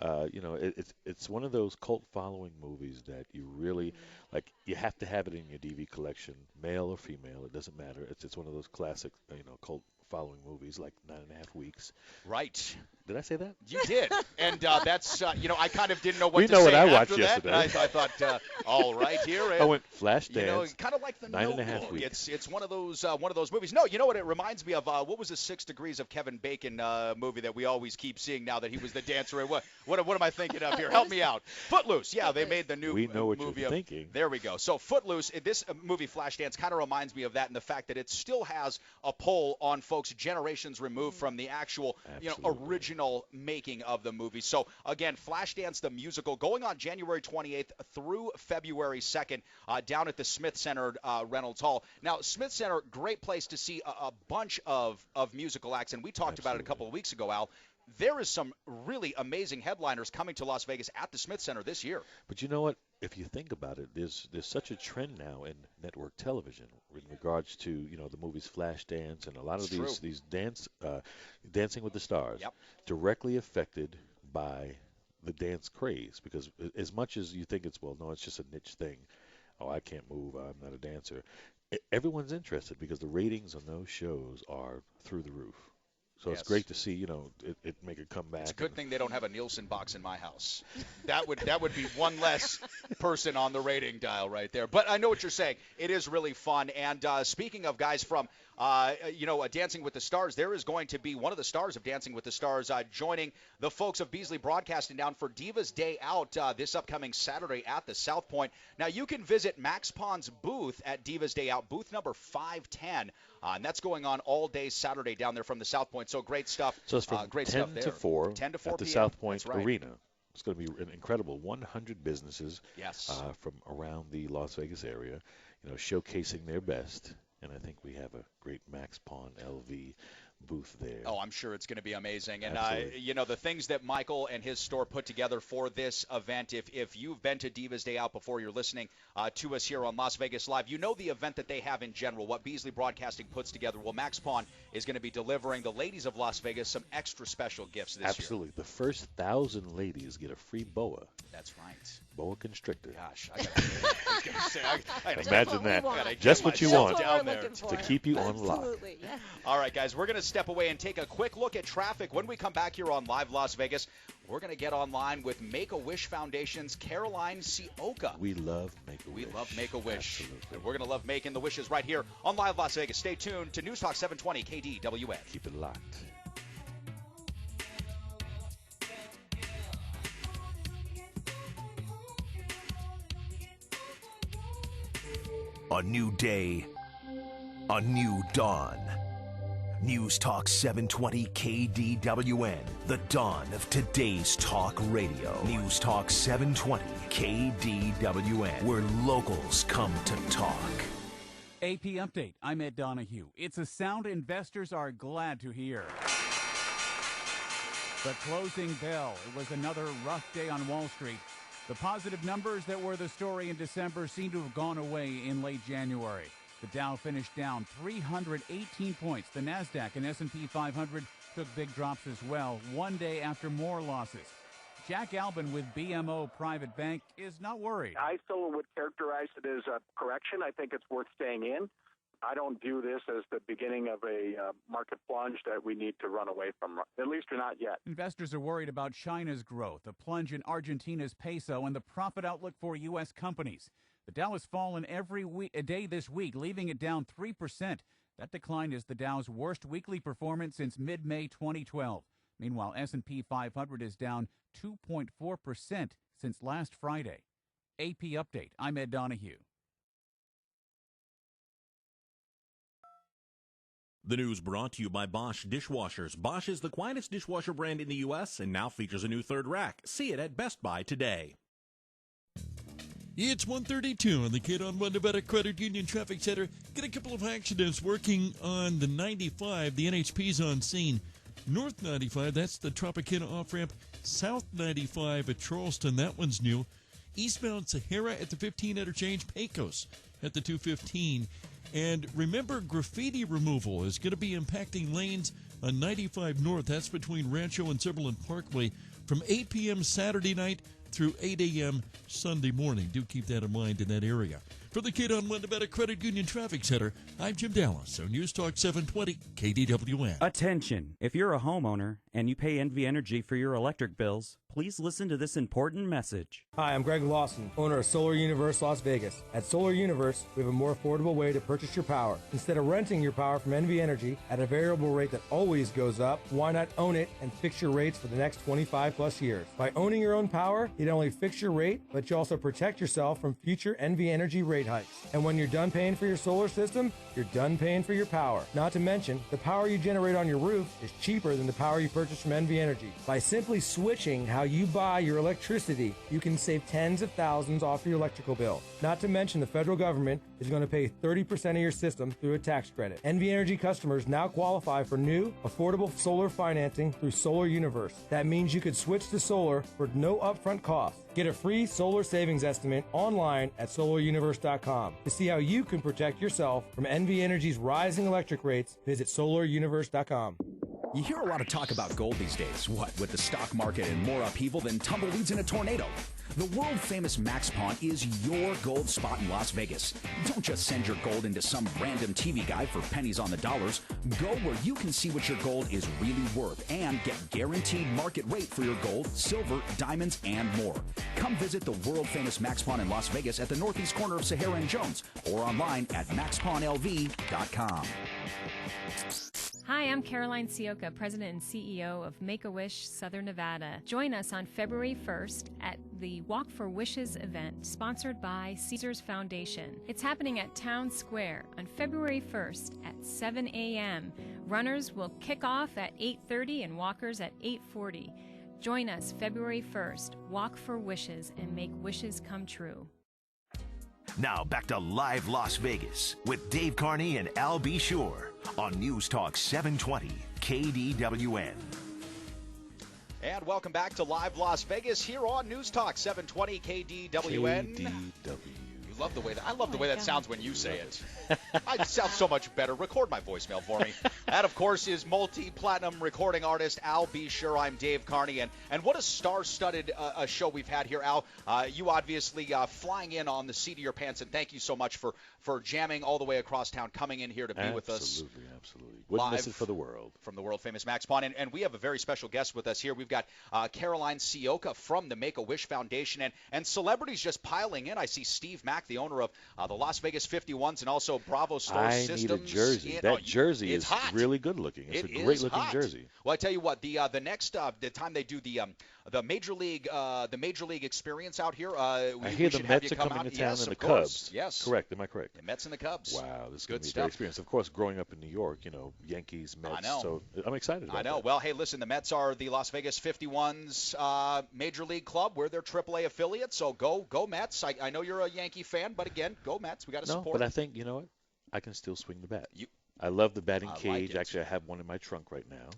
Speaker 13: It's one of those cult following movies that you really like. You have to have it in your DV collection, male or female. It doesn't matter. It's one of those classic, cult following movies like 9.5 Weeks.
Speaker 6: Right.
Speaker 13: Did I say that?
Speaker 6: You did. And that's, I kind of didn't know what
Speaker 13: we
Speaker 6: to
Speaker 13: know
Speaker 6: say
Speaker 13: what I watched
Speaker 6: after
Speaker 13: yesterday.
Speaker 6: that. I thought, all right, here.
Speaker 13: I went Flashdance.
Speaker 6: Kind of like the
Speaker 13: 9.5
Speaker 6: Notebook.
Speaker 13: Weeks.
Speaker 6: It's one of those movies. No, you know what it reminds me of? What was the 6 Degrees of Kevin Bacon movie that we always keep seeing now that he was the dancer? What am I thinking of here? Help me out. Footloose. Yeah, they made the new
Speaker 13: we know what
Speaker 6: movie
Speaker 13: you're thinking.
Speaker 6: There we go. So Footloose, this movie Flashdance kind of reminds me of that, and the fact that it still has a pull on folks generations removed from the actual original making of the movie. So again, Flashdance the musical going on January 28th through February 2nd down at the Smith Center Reynolds Hall. Now, Smith Center, great place to see a bunch of musical acts, and we talked about it a couple of weeks ago, Al. There is some really amazing headliners coming to Las Vegas at the Smith Center this year.
Speaker 13: But you know what? If you think about it, there's such a trend now in network television in regards to the movies Flashdance and a lot of these Dancing with the Stars, directly affected by the dance craze. Because as much as you think it's just a niche thing. Oh, I can't move. I'm not a dancer. Everyone's interested because the ratings on those shows are through the roof. So
Speaker 6: Yes.
Speaker 13: it's great to see, it make a comeback.
Speaker 6: It's a good thing they don't have a Nielsen box in my house. That would be one less person on the rating dial right there. But I know what you're saying. It is really fun. And speaking of guys from, Dancing with the Stars, there is going to be one of the stars of Dancing with the Stars joining the folks of Beasley Broadcasting down for Divas Day Out this upcoming Saturday at the South Point. Now, you can visit Max Pon's booth at Divas Day Out, booth number 510. And that's going on all day Saturday down there from the South Point. So great stuff.
Speaker 13: So it's from
Speaker 6: great
Speaker 13: 10
Speaker 6: stuff there.
Speaker 13: to 4
Speaker 6: 10 to 4
Speaker 13: at the
Speaker 6: p.m.
Speaker 13: South Point
Speaker 6: That's right.
Speaker 13: Arena. It's going to be an incredible 100 businesses from around the Las Vegas area, showcasing their best. And I think we have a great Max Pawn LV booth there.
Speaker 6: Oh, I'm sure it's going to be amazing. And,
Speaker 13: Absolutely.
Speaker 6: the things that Michael and his store put together for this event, if you've been to Divas Day Out before, you're listening to us here on Las Vegas Live, you know the event that they have in general, what Beasley Broadcasting puts together. Well, Max Pawn is going to be delivering the ladies of Las Vegas some extra special gifts this year.
Speaker 13: Absolutely. The first 1,000 ladies get a free boa.
Speaker 6: That's right.
Speaker 13: Boa constrictor.
Speaker 6: Gosh, I gotta say,
Speaker 13: Imagine that.
Speaker 6: Gotta
Speaker 13: Just
Speaker 6: get
Speaker 13: what you
Speaker 6: myself
Speaker 13: want
Speaker 6: down there.
Speaker 13: to keep you on lock.
Speaker 7: Absolutely, yes.
Speaker 6: All right, guys, we're going to step away and take a quick look at traffic. When we come back here on Live Las Vegas, we're going to get online with Make-A-Wish Foundation's Caroline Sioka.
Speaker 13: We love Make-A-Wish.
Speaker 6: We love Make-A-Wish.
Speaker 13: Absolutely.
Speaker 6: And we're going to love making the wishes right here on Live Las Vegas. Stay tuned to News Talk 720 KDWN.
Speaker 13: Keep it locked.
Speaker 4: A new day, a new dawn. News Talk 720 KDWN, the dawn of today's talk radio. News Talk 720 KDWN, where locals come to talk.
Speaker 14: AP Update, I'm Ed Donahue. It's a sound investors are glad to hear. The closing bell. It was another rough day on Wall Street. The positive numbers that were the story in December seem to have gone away in late January. The Dow finished down 318 points. The NASDAQ and S&P 500 took big drops as well, one day after more losses. Jack Albin with BMO Private Bank is not worried.
Speaker 15: I still would characterize it as a correction. I think it's worth staying in. I don't view this as the beginning of a market plunge that we need to run away from, at least or not yet.
Speaker 14: Investors are worried about China's growth, a plunge in Argentina's peso, and the profit outlook for U.S. companies. The Dow has fallen every day this week, leaving it down 3%. That decline is the Dow's worst weekly performance since mid-May 2012. Meanwhile, S&P 500 is down 2.4% since last Friday. AP Update, I'm Ed Donahue.
Speaker 16: The news brought to you by Bosch Dishwashers. Bosch is the quietest dishwasher brand in the U.S. and now features a new third rack. See it at Best Buy today.
Speaker 8: It's 1:32 on the Kid on One Nevada Credit Union Traffic Center. Get a couple of accidents working on the 95. The NHP's on scene. North 95, that's the Tropicana off-ramp. South 95 at Charleston, that one's new. Eastbound Sahara at the 15 interchange. Pecos at the 215. And remember, graffiti removal is going to be impacting lanes on 95 North. That's between Rancho and Summerlin Parkway from 8 p.m. Saturday night through 8 a.m. Sunday morning. Do keep that in mind in that area. For the Kid on One Nevada Credit Union Traffic Center, I'm Jim Dallas on News Talk 720 KDWN.
Speaker 17: Attention! If you're a homeowner and you pay NV Energy for your electric bills, please listen to this important message.
Speaker 18: Hi, I'm Greg Lawson, owner of Solar Universe Las Vegas. At Solar Universe, we have a more affordable way to purchase your power. Instead of renting your power from NV Energy at a variable rate that always goes up, why not own it and fix your rates for the next 25 plus years? By owning your own power, you not only fix your rate, but you also protect yourself from future NV Energy rate hikes. And when you're done paying for your solar system, you're done paying for your power. Not to mention, the power you generate on your roof is cheaper than the power you purchase from NV Energy. By simply switching how you buy your electricity, you can save tens of thousands off your electrical bill. Not to mention the federal government is going to pay 30% of your system through a tax credit. NV Energy customers now qualify for new, affordable solar financing through Solar Universe. That means you could switch to solar for no upfront cost. Get a free solar savings estimate online at solaruniverse.com. To see how you can protect yourself from NV Energy's rising electric rates, visit solaruniverse.com.
Speaker 19: You hear a lot of talk about gold these days. What, with the stock market and more upheaval than tumbleweeds in a tornado? The world-famous Max Pawn is your gold spot in Las Vegas. Don't just send your gold into some random TV guy for pennies on the dollars. Go where you can see what your gold is really worth and get guaranteed market rate for your gold, silver, diamonds, and more. Come visit the world-famous Max Pawn in Las Vegas at the northeast corner of Sahara and Jones or online at maxpawnlv.com.
Speaker 2: Hi, I'm Caroline Sioka, President and CEO of Make-A-Wish Southern Nevada. Join us on February 1st at the Walk for Wishes event, sponsored by Caesars Foundation. It's happening at Town Square on February 1st at 7 a.m. Runners will kick off at 8:30 and walkers at 8:40. Join us February 1st. Walk for Wishes and make wishes come true.
Speaker 4: Now back to Live Las Vegas with Dave Carney and Al B. Shore on News Talk 720 KDWN.
Speaker 6: And welcome back to Live Las Vegas here on News Talk 720 KDWN. You love the way I love the way that sounds when you say it. It sounds so much better. Record my voicemail for me. That, of course, is multi-platinum recording artist Al B. Sure. I'm Dave Carney. And what a star-studded show we've had here, Al. You obviously flying in on the seat of your pants, and thank you so much for jamming all the way across town, coming in here to be with us.
Speaker 13: Absolutely. Wouldn't miss it for the world.
Speaker 6: From the world-famous Max Pawn. And we have a very special guest with us here. We've got Caroline Sioka from the Make-A-Wish Foundation. And celebrities just piling in. I see Steve Mack, the owner of the Las Vegas 51s, and also Bravo Store Systems.
Speaker 13: I need a jersey. That jersey is
Speaker 6: hot.
Speaker 13: Really good looking. It's a great looking jersey.
Speaker 6: Well, I tell you what, the next the time they do the Major League experience out here,
Speaker 13: I hear the Mets are coming to town and the Cubs.
Speaker 6: Yes,
Speaker 13: correct. Am I correct?
Speaker 6: The Mets and the Cubs.
Speaker 13: Wow, this is
Speaker 6: good
Speaker 13: be a
Speaker 6: stuff.
Speaker 13: great experience. Of course, growing up in New York, Yankees, Mets.
Speaker 6: I know.
Speaker 13: So I'm excited about that.
Speaker 6: I know. Well, hey, listen, the Mets are the Las Vegas 51s Major League club. We're their AAA affiliate. So go Mets. I know you're a Yankee fan, but again, go Mets. We got to support.
Speaker 13: No, but I think you know what? I can still swing the bat. I love the batting cage.
Speaker 6: Like
Speaker 13: Actually, I have one in my trunk right now.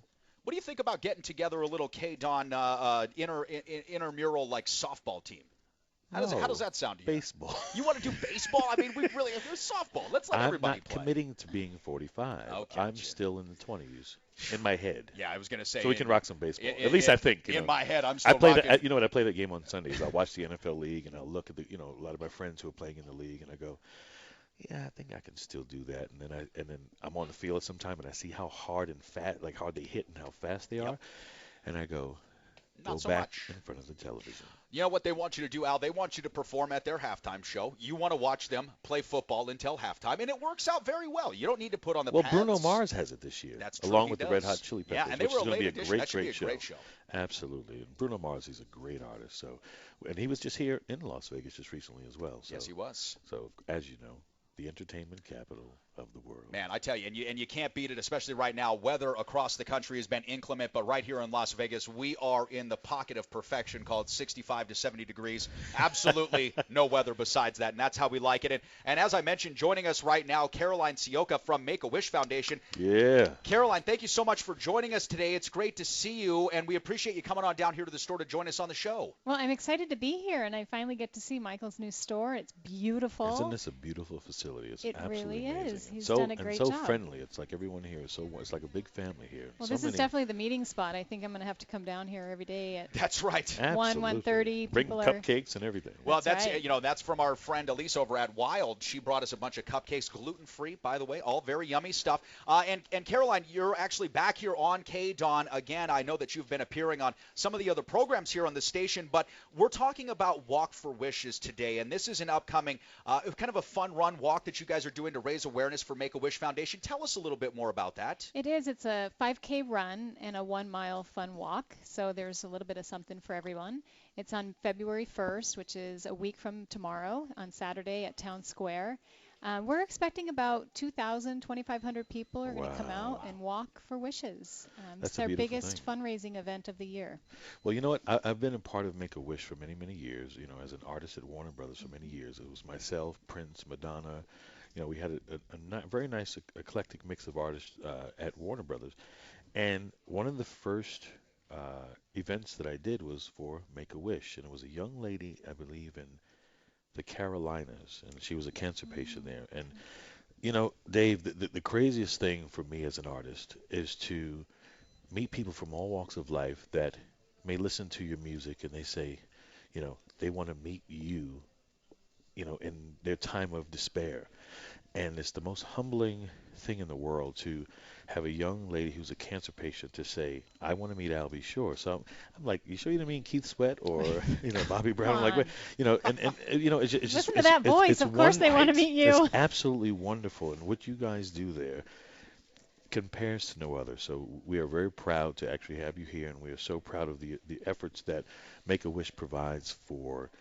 Speaker 6: What do you think about getting together a little K-Don intramural like softball team? How does that sound to you?
Speaker 13: Baseball.
Speaker 6: You want to do baseball? I mean, we really softball. Let's let everybody play.
Speaker 13: I'm not committing to being 45.
Speaker 6: Okay,
Speaker 13: I'm still in the 20s in my head.
Speaker 6: Yeah, I was going to say.
Speaker 13: So we can rock some baseball. At least I think.
Speaker 6: In my head, I'm still rocking.
Speaker 13: You know what? I play that game on Sundays. I watch the NFL league and I look at a lot of my friends who are playing in the league and I go, yeah, I think I can still do that. And then I'm on the field sometime and I see how hard and hard they hit and how fast they are, and I go back in front of the television.
Speaker 6: You know what they want you to do, Al? They want you to perform at their halftime show. You want to watch them play football until halftime, and it works out very well. You don't need to put on the pads.
Speaker 13: Bruno Mars has it this year.
Speaker 6: That's true.
Speaker 13: Along with the Red Hot Chili Peppers.
Speaker 6: Yeah, and they were a late
Speaker 13: addition. That
Speaker 6: should be a great show.
Speaker 13: Absolutely. And Bruno Mars, he's a great artist. And he was just here in Las Vegas just recently as well.
Speaker 6: Yes, he was.
Speaker 13: So, as you know, the entertainment capital of the world.
Speaker 6: Man, I tell you, and you can't beat it, especially right now. Weather across the country has been inclement, but right here in Las Vegas, we are in the pocket of perfection called 65 to 70 degrees. Absolutely no weather besides that, and that's how we like it. And as I mentioned, joining us right now, Caroline Sioka from Make-A-Wish Foundation.
Speaker 13: Yeah.
Speaker 6: Caroline, thank you so much for joining us today. It's great to see you, and we appreciate you coming on down here to the store to join us on the show.
Speaker 20: Well, I'm excited to be here, and I finally get to see Michael's new store. It's beautiful.
Speaker 13: Isn't this a beautiful facility? It's
Speaker 20: it
Speaker 13: absolutely
Speaker 20: really
Speaker 13: amazing.
Speaker 20: is. He's done a great job.
Speaker 13: So friendly. It's like everyone here is it's like a big family here.
Speaker 20: Well, this is definitely the meeting spot. I think I'm going to have to come down here every day at
Speaker 6: That's right.
Speaker 20: 1:30.
Speaker 13: Bring cupcakes and everything.
Speaker 6: Well, that's from our friend Elise over at Wild. She brought us a bunch of cupcakes, gluten-free, by the way, all very yummy stuff. And Caroline, you're actually back here on K-Don again. I know that you've been appearing on some of the other programs here on the station, but we're talking about Walk for Wishes today, and this is an upcoming kind of a fun run walk that you guys are doing to raise awareness for Make-A-Wish Foundation. Tell us a little bit more about that.
Speaker 20: It is. It's a 5K run and a 1-mile fun walk, so there's a little bit of something for everyone. It's on February 1st, which is a week from tomorrow, on Saturday at Town Square. We're expecting about 2,000, 2,500 people are going to come out and walk for wishes. It's our biggest fundraising event of the year.
Speaker 13: Well, you know what? I've been a part of Make-A-Wish for many, many years, as an artist at Warner Brothers for many years. It was myself, Prince, Madonna. We had a very nice eclectic mix of artists at Warner Brothers. And one of the first events that I did was for Make-A-Wish. And it was a young lady, I believe, in the Carolinas. And she was a cancer patient there. And, Dave, the craziest thing for me as an artist is to meet people from all walks of life that may listen to your music and they say, they want to meet you, in their time of despair. And it's the most humbling thing in the world to have a young lady who's a cancer patient to say, I want to meet Albie Shore. So I'm like, you sure you didn't mean Keith Sweat or, Bobby Brown? I'm like, it's just,
Speaker 20: listen to that voice. Of course they want to meet you.
Speaker 13: It's absolutely wonderful. And what you guys do there compares to no other. So we are very proud to actually have you here, and we are so proud of the efforts that Make-A-Wish provides for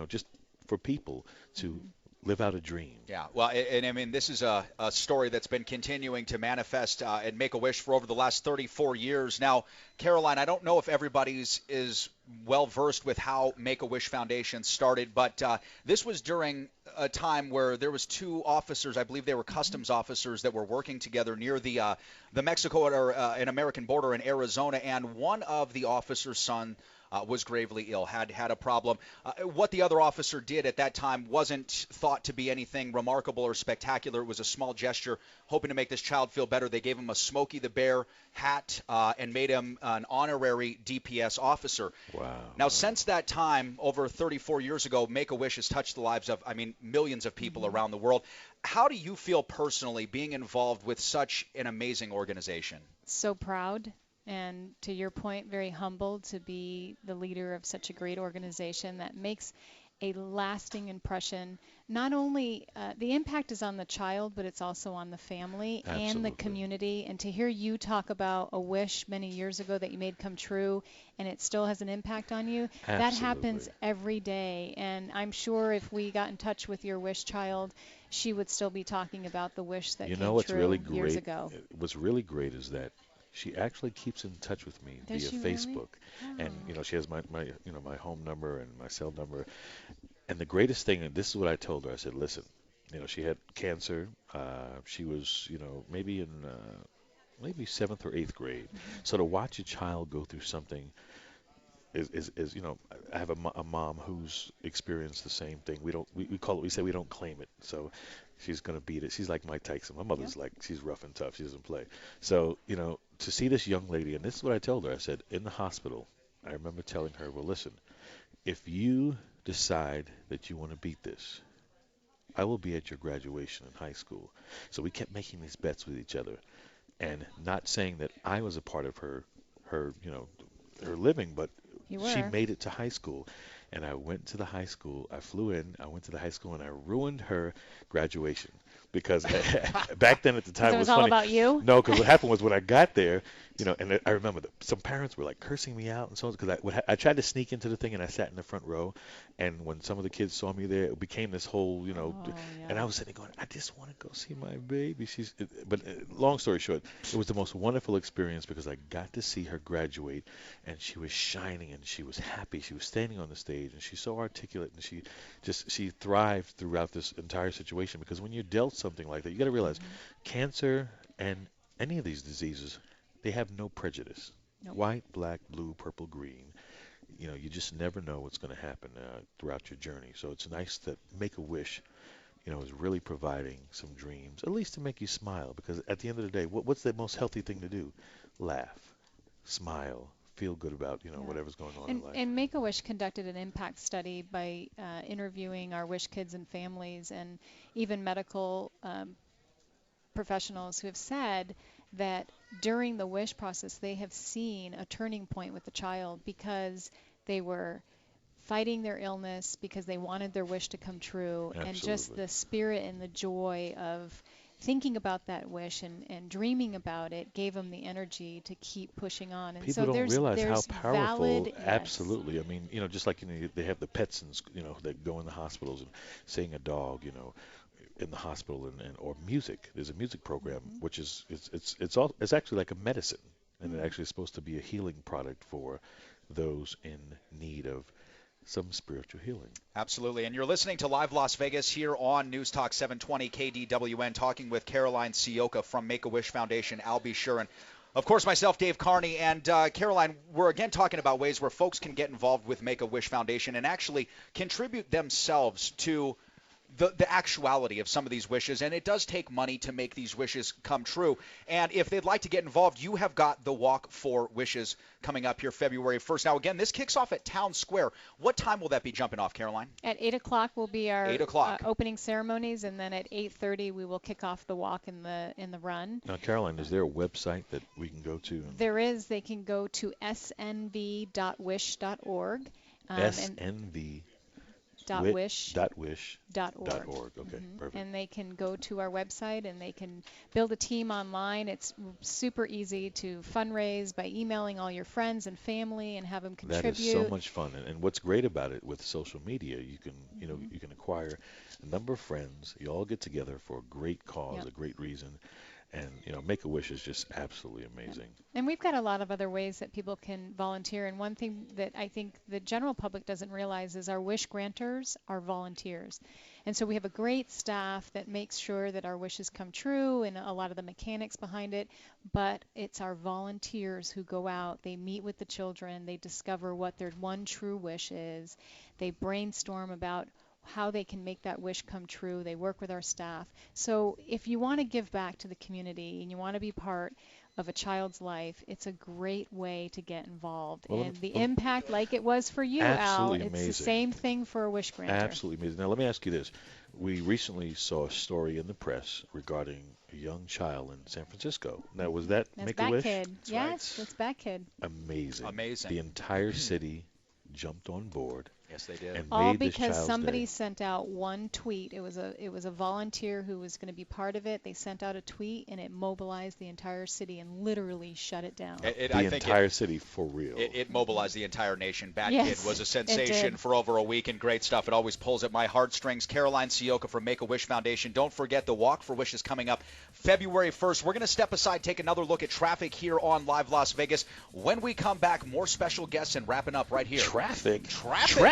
Speaker 13: just for people to live out a dream.
Speaker 6: Yeah, well, and I mean, this is a story that's been continuing to manifest at Make-A-Wish for over the last 34 years. Now, Caroline, I don't know if everybody is well-versed with how Make-A-Wish Foundation started, but this was during a time where there was two officers, I believe they were customs officers, that were working together near the Mexico or an American border in Arizona, and one of the officers' son was gravely ill, had a problem. What the other officer did at that time wasn't thought to be anything remarkable or spectacular. It was a small gesture, hoping to make this child feel better. They gave him a Smokey the Bear hat and made him an honorary DPS officer.
Speaker 13: Wow.
Speaker 6: Now, since that time, over 34 years ago, Make-A-Wish has touched the lives of, millions of people around the world. How do you feel personally being involved with such an amazing organization?
Speaker 20: So proud. And to your point, very humbled to be the leader of such a great organization that makes a lasting impression. Not only the impact is on the child, but it's also on the family and the community. And to hear you talk about a wish many years ago that you made come true, and it still has an impact on you, that happens every day. And I'm sure if we got in touch with your wish child, she would still be talking about the wish that came true years ago.
Speaker 13: What's really great is that she actually keeps in touch with me via Facebook, and she has my home number and my cell number. And the greatest thing, and this is what I told her, I said, listen, she had cancer. She was maybe in maybe 7th or 8th grade. So to watch a child go through something is I have a mom who's experienced the same thing. We say we don't claim it. So she's going to beat it. She's like Mike Tyson. My mother's like, she's rough and tough. She doesn't play. So, to see this young lady, and this is what I told her. I said, in the hospital, I remember telling her, well, listen, if you decide that you want to beat this, I will be at your graduation in high school. So we kept making these bets with each other, and not saying that I was a part of her living, but she made it to high school. And I went to the high school. I flew in. I went to the high school, and I ruined her graduation. Because back then at the time
Speaker 20: it was
Speaker 13: funny.
Speaker 20: all about you?
Speaker 13: No, because what happened was when I got there, and I remember some parents were like cursing me out and so on, because I tried to sneak into the thing and I sat in the front row, and when some of the kids saw me there, it became this whole, and I was sitting there going, I just want to go see my baby. But long story short, it was the most wonderful experience because I got to see her graduate, and she was shining and she was happy. She was standing on the stage and she's so articulate, and she thrived throughout this entire situation, because when you're dealt something like that, you got to realize cancer and any of these diseases, they have no prejudice. Nope. White, black, blue, purple, green. You just never know what's going to happen throughout your journey. So it's nice that Make-A-Wish, is really providing some dreams, at least to make you smile, because at the end of the day, what's the most healthy thing to do? Laugh, smile, feel good about whatever's going on in life.
Speaker 20: And Make-A-Wish conducted an impact study by interviewing our Wish kids and families, and even medical professionals who have said that during the wish process they have seen a turning point with the child, because they were fighting their illness because they wanted their wish to come true. Absolutely. And just the spirit and the joy of thinking about that wish and dreaming about it gave them the energy to keep pushing on. And
Speaker 13: people
Speaker 20: so
Speaker 13: don't realize how powerful.
Speaker 20: Valid,
Speaker 13: absolutely. I mean, just like they have the pets and that go in the hospitals, and seeing a dog, in the hospital, or music. There's a music program which is it's actually like a medicine, and it actually is supposed to be a healing product for those in need of some spiritual healing.
Speaker 6: Absolutely. And you're listening to Live Las Vegas here on News Talk 720 KDWN, talking with Caroline Sioka from Make-A-Wish Foundation, Albie Shore, and of course myself, Dave Carney. And Caroline, we're again talking about ways where folks can get involved with Make-A-Wish Foundation and actually contribute themselves to the actuality of some of these wishes, and it does take money to make these wishes come true. And if they'd like to get involved, you have got the Walk for Wishes coming up here February 1st. Now, again, this kicks off at Town Square. What time will that be jumping off, Caroline?
Speaker 20: At 8 o'clock will be our
Speaker 6: 8 o'clock.
Speaker 20: Opening ceremonies, and then at 8:30 we will kick off the walk and the run.
Speaker 13: Now, Caroline, is there a website that we can go to?
Speaker 20: There is. They can go to snv.wish.org.
Speaker 13: snv.wish.org. Okay, perfect.
Speaker 20: And they can go to our website and they can build a team online. It's super easy to fundraise by emailing all your friends and family and have them contribute.
Speaker 13: That is so much fun. And what's great about it with social media, you can you can acquire a number of friends. You all get together for a great cause, a great reason. And, Make-A-Wish is just absolutely amazing.
Speaker 20: And we've got a lot of other ways that people can volunteer. And one thing that I think the general public doesn't realize is our wish grantors are volunteers. And so we have a great staff that makes sure that our wishes come true and a lot of the mechanics behind it. But it's our volunteers who go out, they meet with the children, they discover what their one true wish is. They brainstorm about how they can make that wish come true. They work with our staff. So if you want to give back to the community and you want to be part of a child's life, it's a great way to get involved. And the impact, like it was for you, Al, it's
Speaker 13: amazing.
Speaker 20: The same thing for a wish grantor.
Speaker 13: Absolutely amazing. Now, let me ask you this. We recently saw a story in the press regarding a young child in San Francisco. Now, was that Make-A-Wish?
Speaker 20: That's Bat Kid. Yes, that's Bat Kid.
Speaker 13: Amazing.
Speaker 6: Amazing.
Speaker 13: The entire city jumped on board.
Speaker 6: Yes, they did.
Speaker 13: And
Speaker 20: All
Speaker 13: made this
Speaker 20: because
Speaker 13: child's
Speaker 20: somebody
Speaker 13: day.
Speaker 20: sent out one tweet. It was a volunteer who was going to be part of it. They sent out a tweet and it mobilized the entire city and literally shut it down.
Speaker 13: The entire city, for real.
Speaker 6: It mobilized the entire nation. Bat
Speaker 20: Yes,
Speaker 6: Kid was a
Speaker 20: it
Speaker 6: sensation
Speaker 20: did.
Speaker 6: for over a week, and great stuff. It always pulls at my heartstrings. Caroline Sioka from Make-A-Wish Foundation. Don't forget the Walk for Wishes coming up February 1st. We're going to step aside, take another look at traffic here on Live Las Vegas. When we come back, more special guests and wrapping up right here.
Speaker 13: Traffic.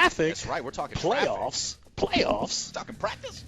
Speaker 6: That's right. We're talking
Speaker 13: playoffs.
Speaker 6: Talking practice.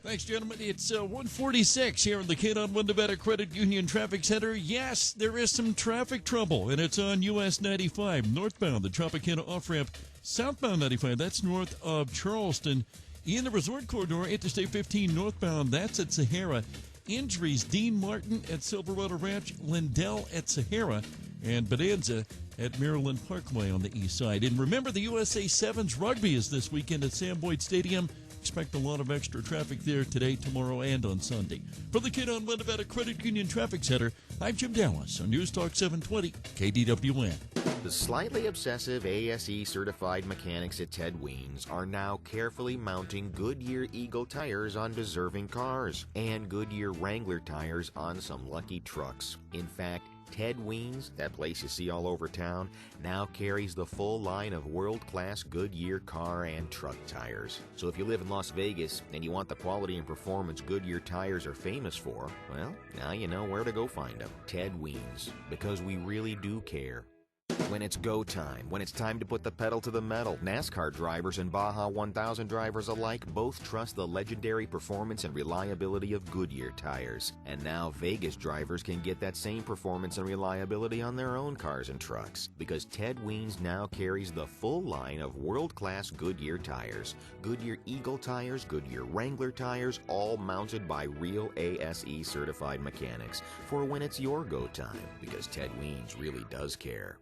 Speaker 8: Thanks, gentlemen. It's 1:46 here in the K-1 Nevada Credit Union Traffic Center. Yes, there is some traffic trouble, and it's on US 95 northbound, the Tropicana off-ramp. Southbound 95, that's north of Charleston. In the Resort Corridor, Interstate 15 northbound, that's at Sahara. Injuries, Dean Martin at Silverado Ranch, Lindell at Sahara, and Bonanza at Maryland Parkway on the east side. And remember, the USA Sevens rugby is this weekend at Sam Boyd Stadium. Expect a lot of extra traffic there today, tomorrow, and on Sunday. For the K-1 Nevada Credit Union Traffic Center, I'm Jim Dallas on News Talk 720 KDWN.
Speaker 21: The slightly obsessive ASE certified mechanics at Ted Weens are now carefully mounting Goodyear Eagle tires on deserving cars and Goodyear Wrangler tires on some lucky trucks. In fact, Ted Weens, that place you see all over town, now carries the full line of world-class Goodyear car and truck tires. So if you live in Las Vegas and you want the quality and performance Goodyear tires are famous for, well, now you know where to go find them. Ted Weens, because we really do care. When it's go time, when it's time to put the pedal to the metal, NASCAR drivers and Baja 1000 drivers alike both trust the legendary performance and reliability of Goodyear tires. And now Vegas drivers can get that same performance and reliability on their own cars and trucks, because Ted Weens now carries the full line of world-class Goodyear tires. Goodyear Eagle tires, Goodyear Wrangler tires, all mounted by real ASE certified mechanics for when it's your go time, because Ted Weens really does care.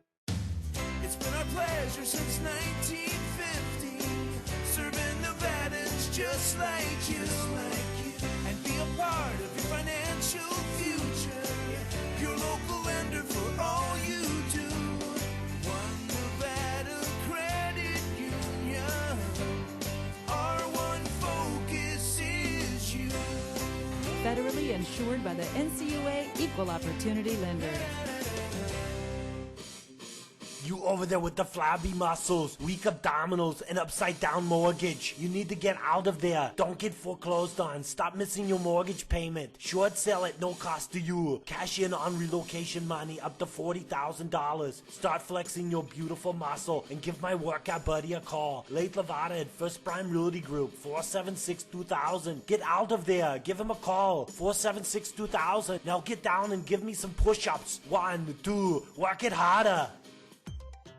Speaker 22: It's been our pleasure since 1950, serving Nevadans just like you, and be a part of your financial future, your local lender for all you do. One Nevada Credit Union, our one focus is you.
Speaker 23: Federally insured by the NCUA Equal Opportunity Lender.
Speaker 24: You over there with the flabby muscles, weak abdominals, and upside down mortgage. You need to get out of there. Don't get foreclosed on. Stop missing your mortgage payment. Short sale at no cost to you. Cash in on relocation money up to $40,000. Start flexing your beautiful muscle and give my workout buddy a call. Late Levada at First Prime Realty Group, 476-2000. Get out of there. Give him a call, 476-2000. Now get down and give me some push-ups. 1, 2, work it harder.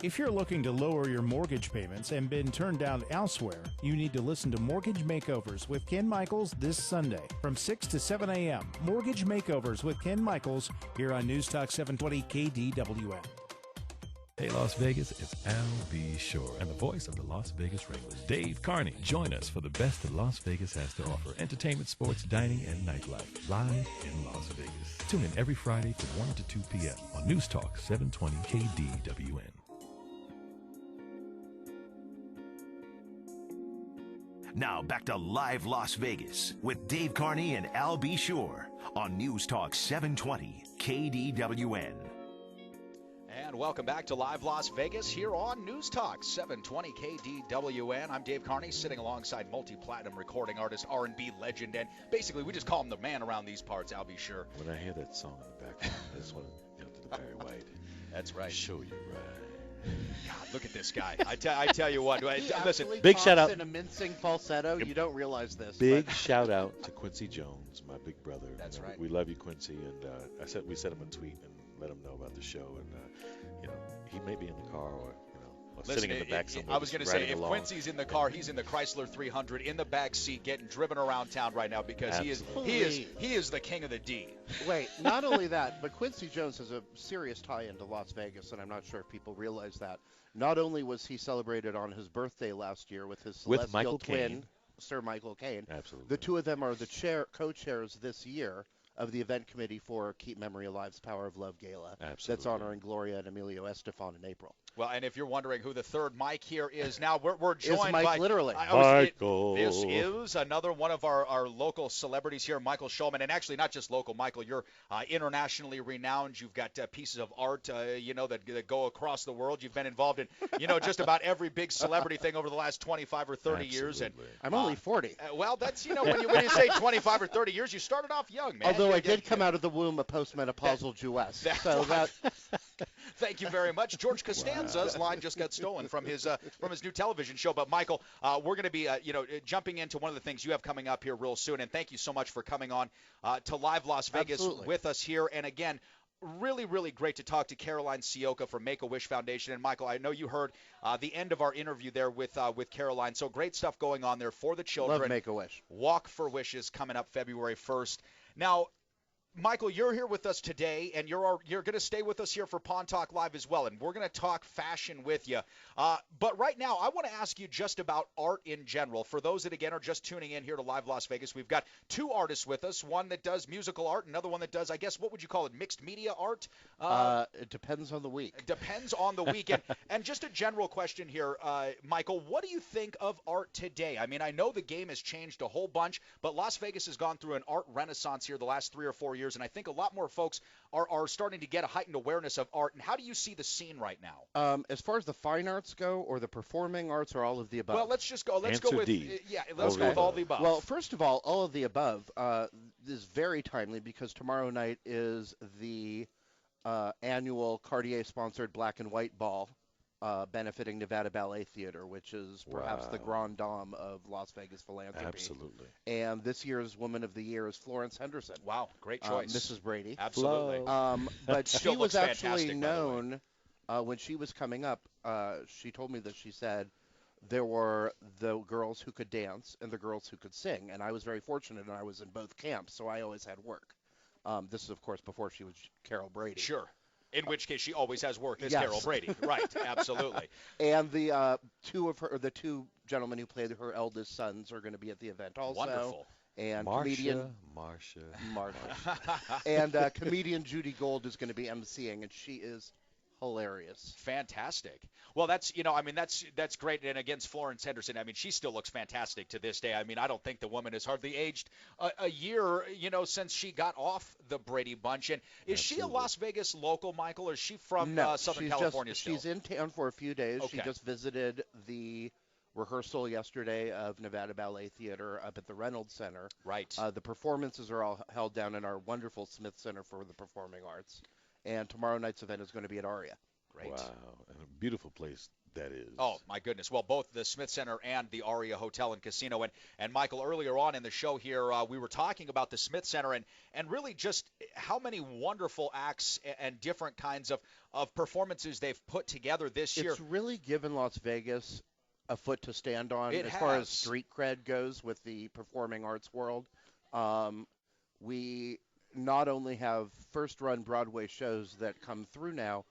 Speaker 1: If you're looking to lower your mortgage payments and been turned down elsewhere, you need to listen to Mortgage Makeovers with Ken Michaels this Sunday from 6 to 7 a.m. Mortgage Makeovers with Ken Michaels here on News Talk 720 KDWN.
Speaker 3: Hey Las Vegas, it's Al B. Shore and the voice of the Las Vegas Wranglers, Dave Carney. Join us for the best that Las Vegas has to offer: entertainment, sports, dining, and nightlife, live in Las Vegas. Tune in every Friday from 1 to 2 p.m. on News Talk 720 KDWN.
Speaker 4: Now back to Live Las Vegas with Dave Carney and Al B. Shore on News Talk 720 KDWN.
Speaker 6: And welcome back to Live Las Vegas here on News Talk 720 KDWN. I'm Dave Carney, sitting alongside multi-platinum recording artist, R&B legend, and basically we just call him the man around these parts, I'll be sure.
Speaker 13: When I hear that song in the background, I just want to go to the Barry White.
Speaker 6: That's right.
Speaker 13: Show you right.
Speaker 6: God, look at this guy. I tell you what. Listen,
Speaker 13: big shout out
Speaker 9: in a mincing falsetto. You don't realize this.
Speaker 13: Big shout out to Quincy Jones, my big brother.
Speaker 6: That's right.
Speaker 13: We love you, Quincy, and we sent him a tweet and let him know about the show, and he may be in the car or sitting in the back somewhere.
Speaker 6: I was going to say, if Quincy's in the car, he's in the Chrysler 300 in the back seat, getting driven around town right now because he is the king of the D.
Speaker 9: Wait, not only that, but Quincy Jones has a serious tie-in to Las Vegas, and I'm not sure if people realize that. Not only was he celebrated on his birthday last year with his celestial twin, Sir Michael Caine.
Speaker 13: Absolutely.
Speaker 9: The two of them are the co-chairs this year of the event committee for Keep Memory Alive's Power of Love Gala.
Speaker 13: Absolutely.
Speaker 9: That's honoring Gloria and Emilio Estefan in April.
Speaker 6: Well, and if you're wondering who the third Mike here is now, we're joined
Speaker 9: is Mike
Speaker 6: by
Speaker 9: literally.
Speaker 13: Michael.
Speaker 6: This is another one of our local celebrities here, Michael Schulman, and actually not just local, Michael. You're internationally renowned. You've got pieces of art, that go across the world. You've been involved in, just about every big celebrity thing over the last 25 or 30 years. And
Speaker 9: I'm only 40.
Speaker 6: Well, that's when you say 25 or 30 years, you started off young, man.
Speaker 9: Although I did come out of the womb a postmenopausal Jewess.
Speaker 6: Thank you very much. George Costanza's line just got stolen from his new television show. But Michael, we're going to be jumping into one of the things you have coming up here real soon. And thank you so much for coming on to Live Las Vegas with us here. And again, really, really great to talk to Caroline Sioka from Make-A-Wish Foundation. And Michael, I know you heard the end of our interview there with Caroline. So great stuff going on there for the children.
Speaker 9: Love Make-A-Wish.
Speaker 6: Walk for Wishes coming up February 1st. Now, Michael, you're here with us today, and you're going to stay with us here for Pawn Talk Live as well, and we're going to talk fashion with you. But right now, I want to ask you just about art in general. For those that, again, are just tuning in here to Live Las Vegas, we've got two artists with us, one that does musical art, another one that does, I guess, what would you call it, mixed media art?
Speaker 9: It depends on the week.
Speaker 6: It depends on the weekend. And just a general question here, Michael, what do you think of art today? I mean, I know the game has changed a whole bunch, but Las Vegas has gone through an art renaissance here the last 3 or 4 years, and I think a lot more folks are starting to get a heightened awareness of art. And how do you see the scene right now?
Speaker 9: As far as the fine arts go, or the performing arts, or all of the above?
Speaker 6: Well, let's go with all the above.
Speaker 9: Well, first of all of the above is very timely because tomorrow night is the annual Cartier-sponsored Black and White Ball. Benefiting Nevada Ballet Theater, which is perhaps the grande dame of Las Vegas philanthropy.
Speaker 13: Absolutely.
Speaker 9: And this year's Woman of the Year is Florence Henderson.
Speaker 6: Wow, great choice.
Speaker 9: Mrs. Brady.
Speaker 6: Absolutely.
Speaker 9: But she was actually known when she was coming up. She told me that she said there were the girls who could dance and the girls who could sing. And I was very fortunate, and I was in both camps, so I always had work. This is, of course, before she was Carol Brady.
Speaker 6: Sure. In which case, she always has work as Carol Brady. Right, absolutely.
Speaker 9: And the two gentlemen who played her eldest sons are going to be at the event also.
Speaker 6: Wonderful.
Speaker 9: And
Speaker 13: Marsha.
Speaker 9: And comedian Judy Gold is going to be emceeing, and she is hilarious.
Speaker 6: Fantastic. Well, that's great. And against Florence Henderson, I mean, she still looks fantastic to this day. I mean, I don't think the woman has hardly aged a year, since she got off the Brady Bunch. And is she a Las Vegas local, Michael, or is she from Southern California still?
Speaker 9: She's in town for a few days.
Speaker 6: Okay.
Speaker 9: She just visited the rehearsal yesterday of Nevada Ballet Theater up at the Reynolds Center.
Speaker 6: Right.
Speaker 9: The performances are all held down in our wonderful Smith Center for the Performing Arts. And tomorrow night's event is going to be at Aria.
Speaker 6: Great.
Speaker 13: Wow, and a beautiful place that is.
Speaker 6: Oh, my goodness. Well, both the Smith Center and the Aria Hotel and Casino. And Michael, earlier on in the show here, we were talking about the Smith Center and really just how many wonderful acts and different kinds of performances they've put together this year.
Speaker 9: It's really given Las Vegas a foot to stand on far as street cred goes with the performing arts world. We not only have first-run Broadway shows that come through now,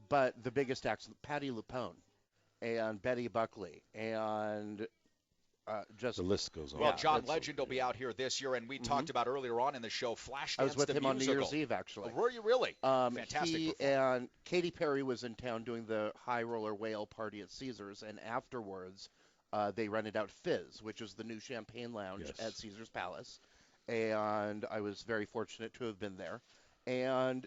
Speaker 9: but the biggest acts, Patti LuPone and Betty Buckley, and just
Speaker 13: the list goes on.
Speaker 6: Well, John Legend will be out here this year, and we talked about earlier on in the show Flashdance.
Speaker 9: I was with him
Speaker 6: musical.
Speaker 9: on New Year's Eve, actually.
Speaker 6: Oh, were you really? Fantastic.
Speaker 9: He and Katy Perry was in town doing the High Roller Whale party at Caesars, and afterwards they rented out Fizz, which is the new champagne lounge at Caesars Palace, and I was very fortunate to have been there. And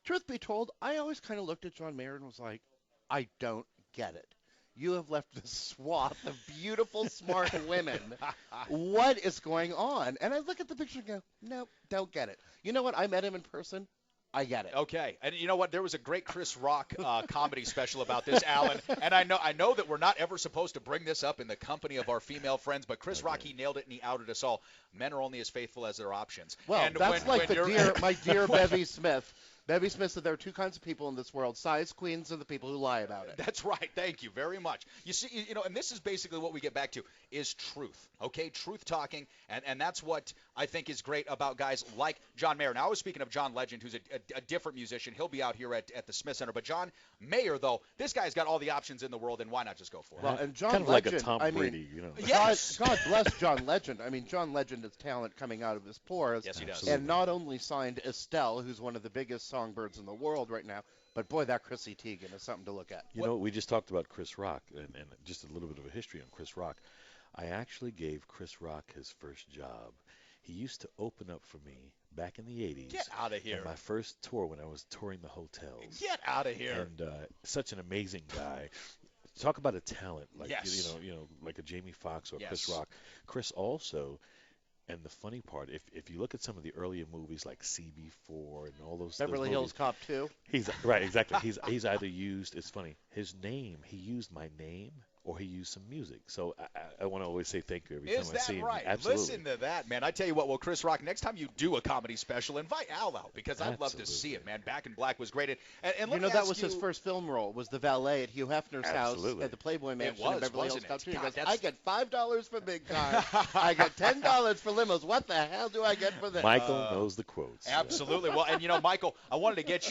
Speaker 9: truth be told, I always kind of looked at John Mayer and was like, I don't get it. You have left this swath of beautiful, smart women. What is going on? And I look at the picture and go, nope, don't get it. You know what? I met him in person. I get it.
Speaker 6: Okay. And you know what? There was a great Chris Rock comedy special about this, Alan. And I know that we're not ever supposed to bring this up in the company of our female friends, but Chris Rock, he nailed it and he outed us all. Men are only as faithful as their options.
Speaker 9: Well,
Speaker 6: and
Speaker 9: that's my dear Bevy Smith. Bevy Smith said there are two kinds of people in this world, size queens and the people who lie about it.
Speaker 6: That's right. Thank you very much. You see, and this is basically what we get back to is truth, okay? Truth talking, and that's what I think is great about guys like John Mayer. Now, I was speaking of John Legend, who's a different musician. He'll be out here at the Smith Center. But John Mayer, though, this guy's got all the options in the world, and why not just go for it?
Speaker 9: Well, and John
Speaker 13: kind of
Speaker 9: Legend,
Speaker 13: like a Tom Brady,
Speaker 6: Yes.
Speaker 9: God bless John Legend. I mean, John Legend has talent coming out of his pores.
Speaker 6: Yes, he does.
Speaker 9: And not only signed Estelle, who's one of the biggest songbirds in the world right now, but boy, that Chrissy Teigen is something to look at.
Speaker 13: You know, we just talked about Chris Rock, and just a little bit of a history on Chris Rock. I actually gave Chris Rock his first job. He used to open up for me back in the 80s.
Speaker 6: Get out of here.
Speaker 13: On my first tour when I was touring the hotels.
Speaker 6: Get out of here.
Speaker 13: And such an amazing guy. Talk about a talent, like
Speaker 6: yes.
Speaker 13: you know, like a Jamie Foxx or
Speaker 6: yes.
Speaker 13: Chris Rock. Chris also. And the funny part, if you look at some of the earlier movies like CB4 and all those
Speaker 9: Beverly Hills Cop 2.
Speaker 13: He's right, exactly. He's either used. It's funny. His name. He used my name, or he used some music. So I want to always say thank you every time I see him.
Speaker 6: Is that right?
Speaker 13: Absolutely.
Speaker 6: Listen to that, man. I tell you what, well, Chris Rock, next time you do a comedy special, invite Al out because I'd love to see it, man. Back in Black was great. And
Speaker 9: you know, that was his first film role, was the valet at Hugh Hefner's house at the Playboy Mansion in Beverly Hills Cop 2. He goes, I get $5 for big cars. I get $10 for limos. What the hell do I get for this?
Speaker 13: Michael knows the quotes.
Speaker 6: Absolutely. Well, and you know, Michael, I wanted to get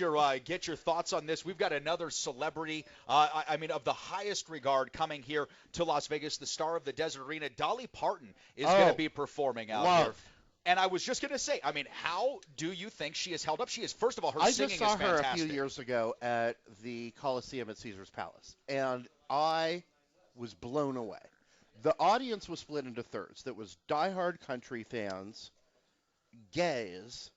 Speaker 6: your thoughts on this. We've got another celebrity, I mean, of the highest regard coming here to Las Vegas, the star of the Desert Arena. Dolly Parton is going to be performing out here. And I was just going to say, I mean, how do you think she has held up? She is, first of all, her singing is fantastic.
Speaker 9: I just saw her a few years ago at the Coliseum at Caesars Palace, and I was blown away. The audience was split into thirds. That was diehard country fans, gays,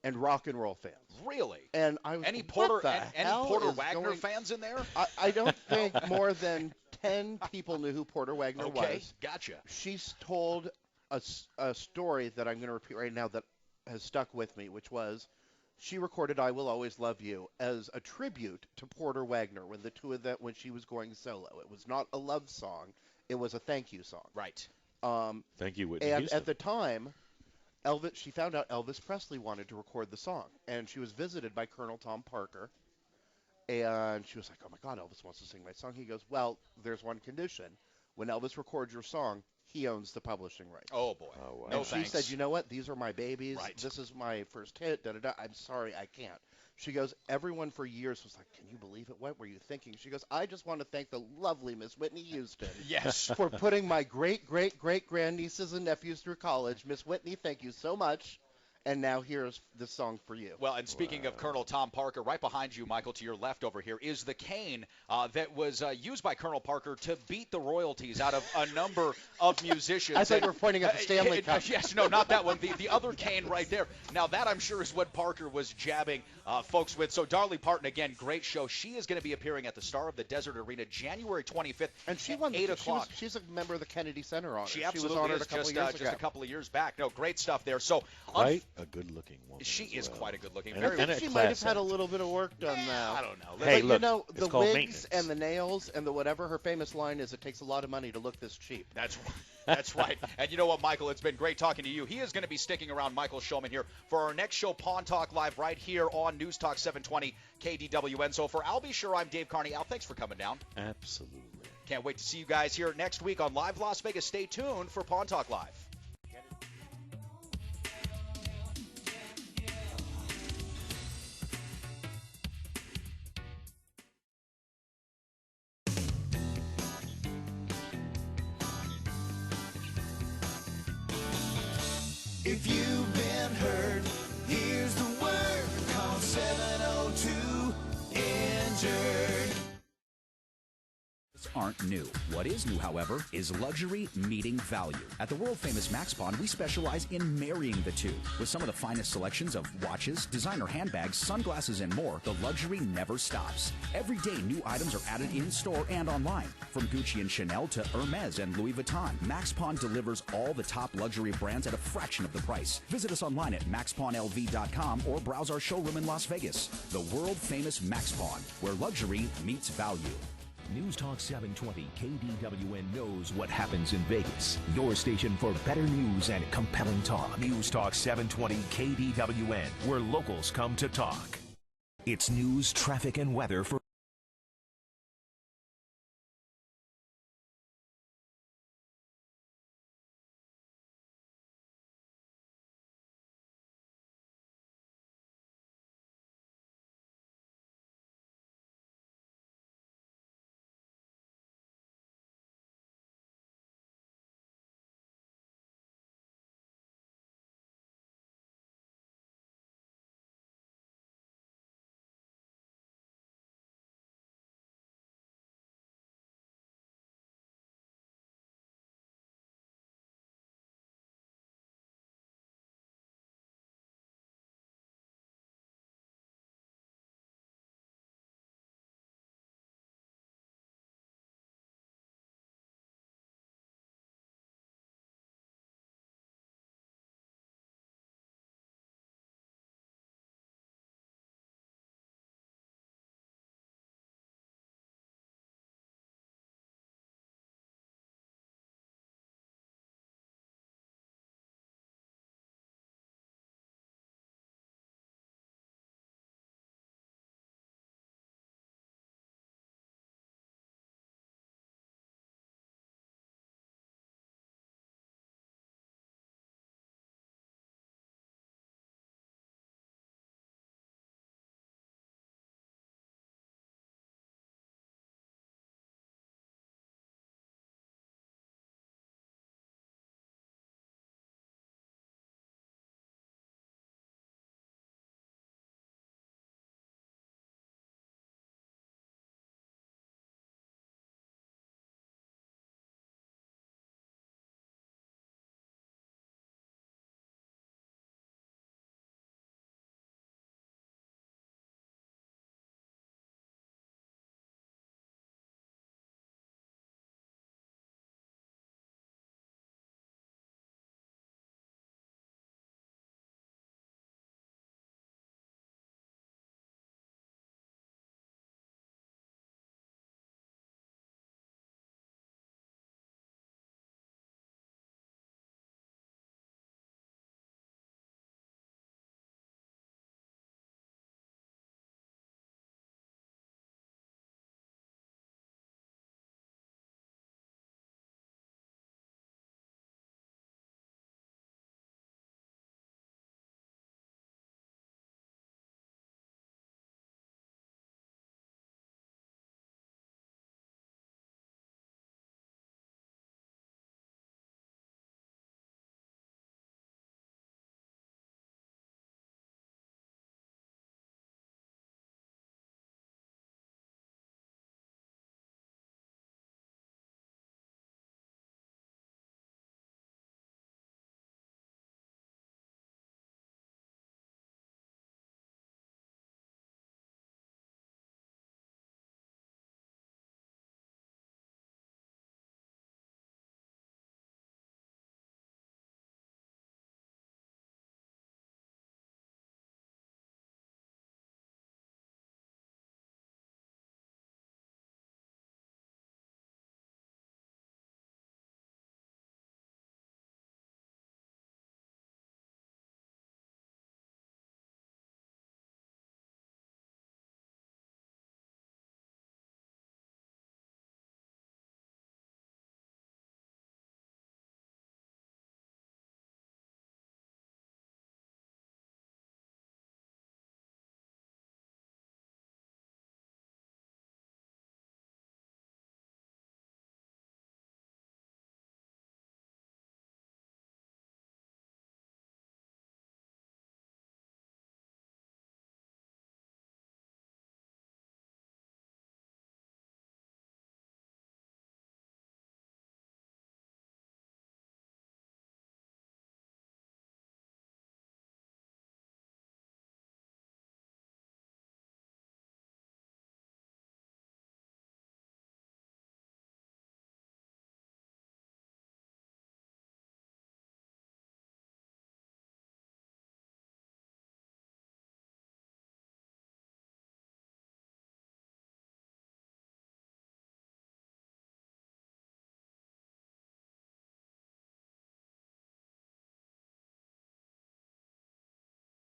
Speaker 9: and rock and roll fans.
Speaker 6: Really?
Speaker 9: And I was
Speaker 6: any Porter
Speaker 9: Wagner
Speaker 6: fans in there?
Speaker 9: I don't think more than 10 people knew who Porter Wagner was.
Speaker 6: Okay, gotcha.
Speaker 9: She's told a story that I'm going to repeat right now that has stuck with me, which was she recorded "I Will Always Love You" as a tribute to Porter Wagner when she was going solo. It was not a love song; it was a thank you song.
Speaker 6: Right.
Speaker 13: Thank you, Whitney
Speaker 9: And
Speaker 13: Houston.
Speaker 9: at the time, she found out Elvis Presley wanted to record the song, and she was visited by Colonel Tom Parker. And she was like, "Oh my God, Elvis wants to sing my song." He goes, "Well, there's one condition. When Elvis records your song, he owns the publishing rights."
Speaker 6: Oh boy.
Speaker 13: Oh, wow.
Speaker 6: No
Speaker 9: and
Speaker 6: thanks.
Speaker 9: she said, "You know what? These are my babies.
Speaker 6: Right.
Speaker 9: This is my first hit. Da da da. I'm sorry, I can't." She goes, "Everyone for years was like, 'Can you believe it? What were you thinking?" She goes, "I just want to thank the lovely Miss Whitney Houston
Speaker 6: yes.
Speaker 9: for putting my great grandnieces and nephews through college. Miss Whitney, thank you so much. And now here's the song for you."
Speaker 6: Well, and speaking of Colonel Tom Parker, right behind you, Michael, to your left over here, is the cane that was used by Colonel Parker to beat the royalties out of a number of musicians.
Speaker 9: I thought you were pointing at the Stanley Cup.
Speaker 6: Yes, no, not that one. The other cane right there. Now, that I'm sure is what Parker was jabbing folks with. So Dolly Parton, again, great show. She is going to be appearing at the Star of the Desert Arena January 25th
Speaker 9: and she won
Speaker 6: 8 o'clock.
Speaker 9: She's a member of the Kennedy Center Honors.
Speaker 6: She absolutely
Speaker 9: was honored
Speaker 6: is,
Speaker 9: a couple years ago.
Speaker 6: just a couple of years back. No, great stuff there. So,
Speaker 13: right a good-looking woman.
Speaker 6: She is quite a good-looking.
Speaker 9: I think she might have had a little bit of work done now.
Speaker 6: I don't know.
Speaker 13: Hey,
Speaker 9: but
Speaker 13: look,
Speaker 9: you know,
Speaker 13: it's
Speaker 9: the
Speaker 13: called
Speaker 9: wigs and the nails and the whatever, her famous line is, it takes a lot of money to look this cheap.
Speaker 6: That's right. That's right. And you know what, Michael? It's been great talking to you. He is going to be sticking around, Michael Showman, here for our next show, Pawn Talk Live, right here on News Talk 720 KDWN. So for Al B. Sure, I'm Dave Carney. Al, thanks for coming down.
Speaker 13: Absolutely.
Speaker 6: Can't wait to see you guys here next week on Live Las Vegas. Stay tuned for Pawn Talk Live.
Speaker 22: If you've been hurt, here's the word. Call 702-INJURED.
Speaker 19: Aren't new. What is new, however, is luxury meeting value. At the world-famous Max Pawn, we specialize in marrying the two. With some of the finest selections of watches, designer handbags, sunglasses, and more, the luxury never stops. Every day, new items are added in-store and online. From Gucci and Chanel to Hermes and Louis Vuitton, Max Pawn delivers all the top luxury brands at a fraction of the price. Visit us online at maxpawnlv.com or browse our showroom in Las Vegas. The world-famous Max Pawn, where luxury meets value.
Speaker 4: News Talk 720 KDWN knows what happens in Vegas. Your station for better news and compelling talk. News Talk 720 KDWN, where locals come to talk. It's news, traffic, and weather for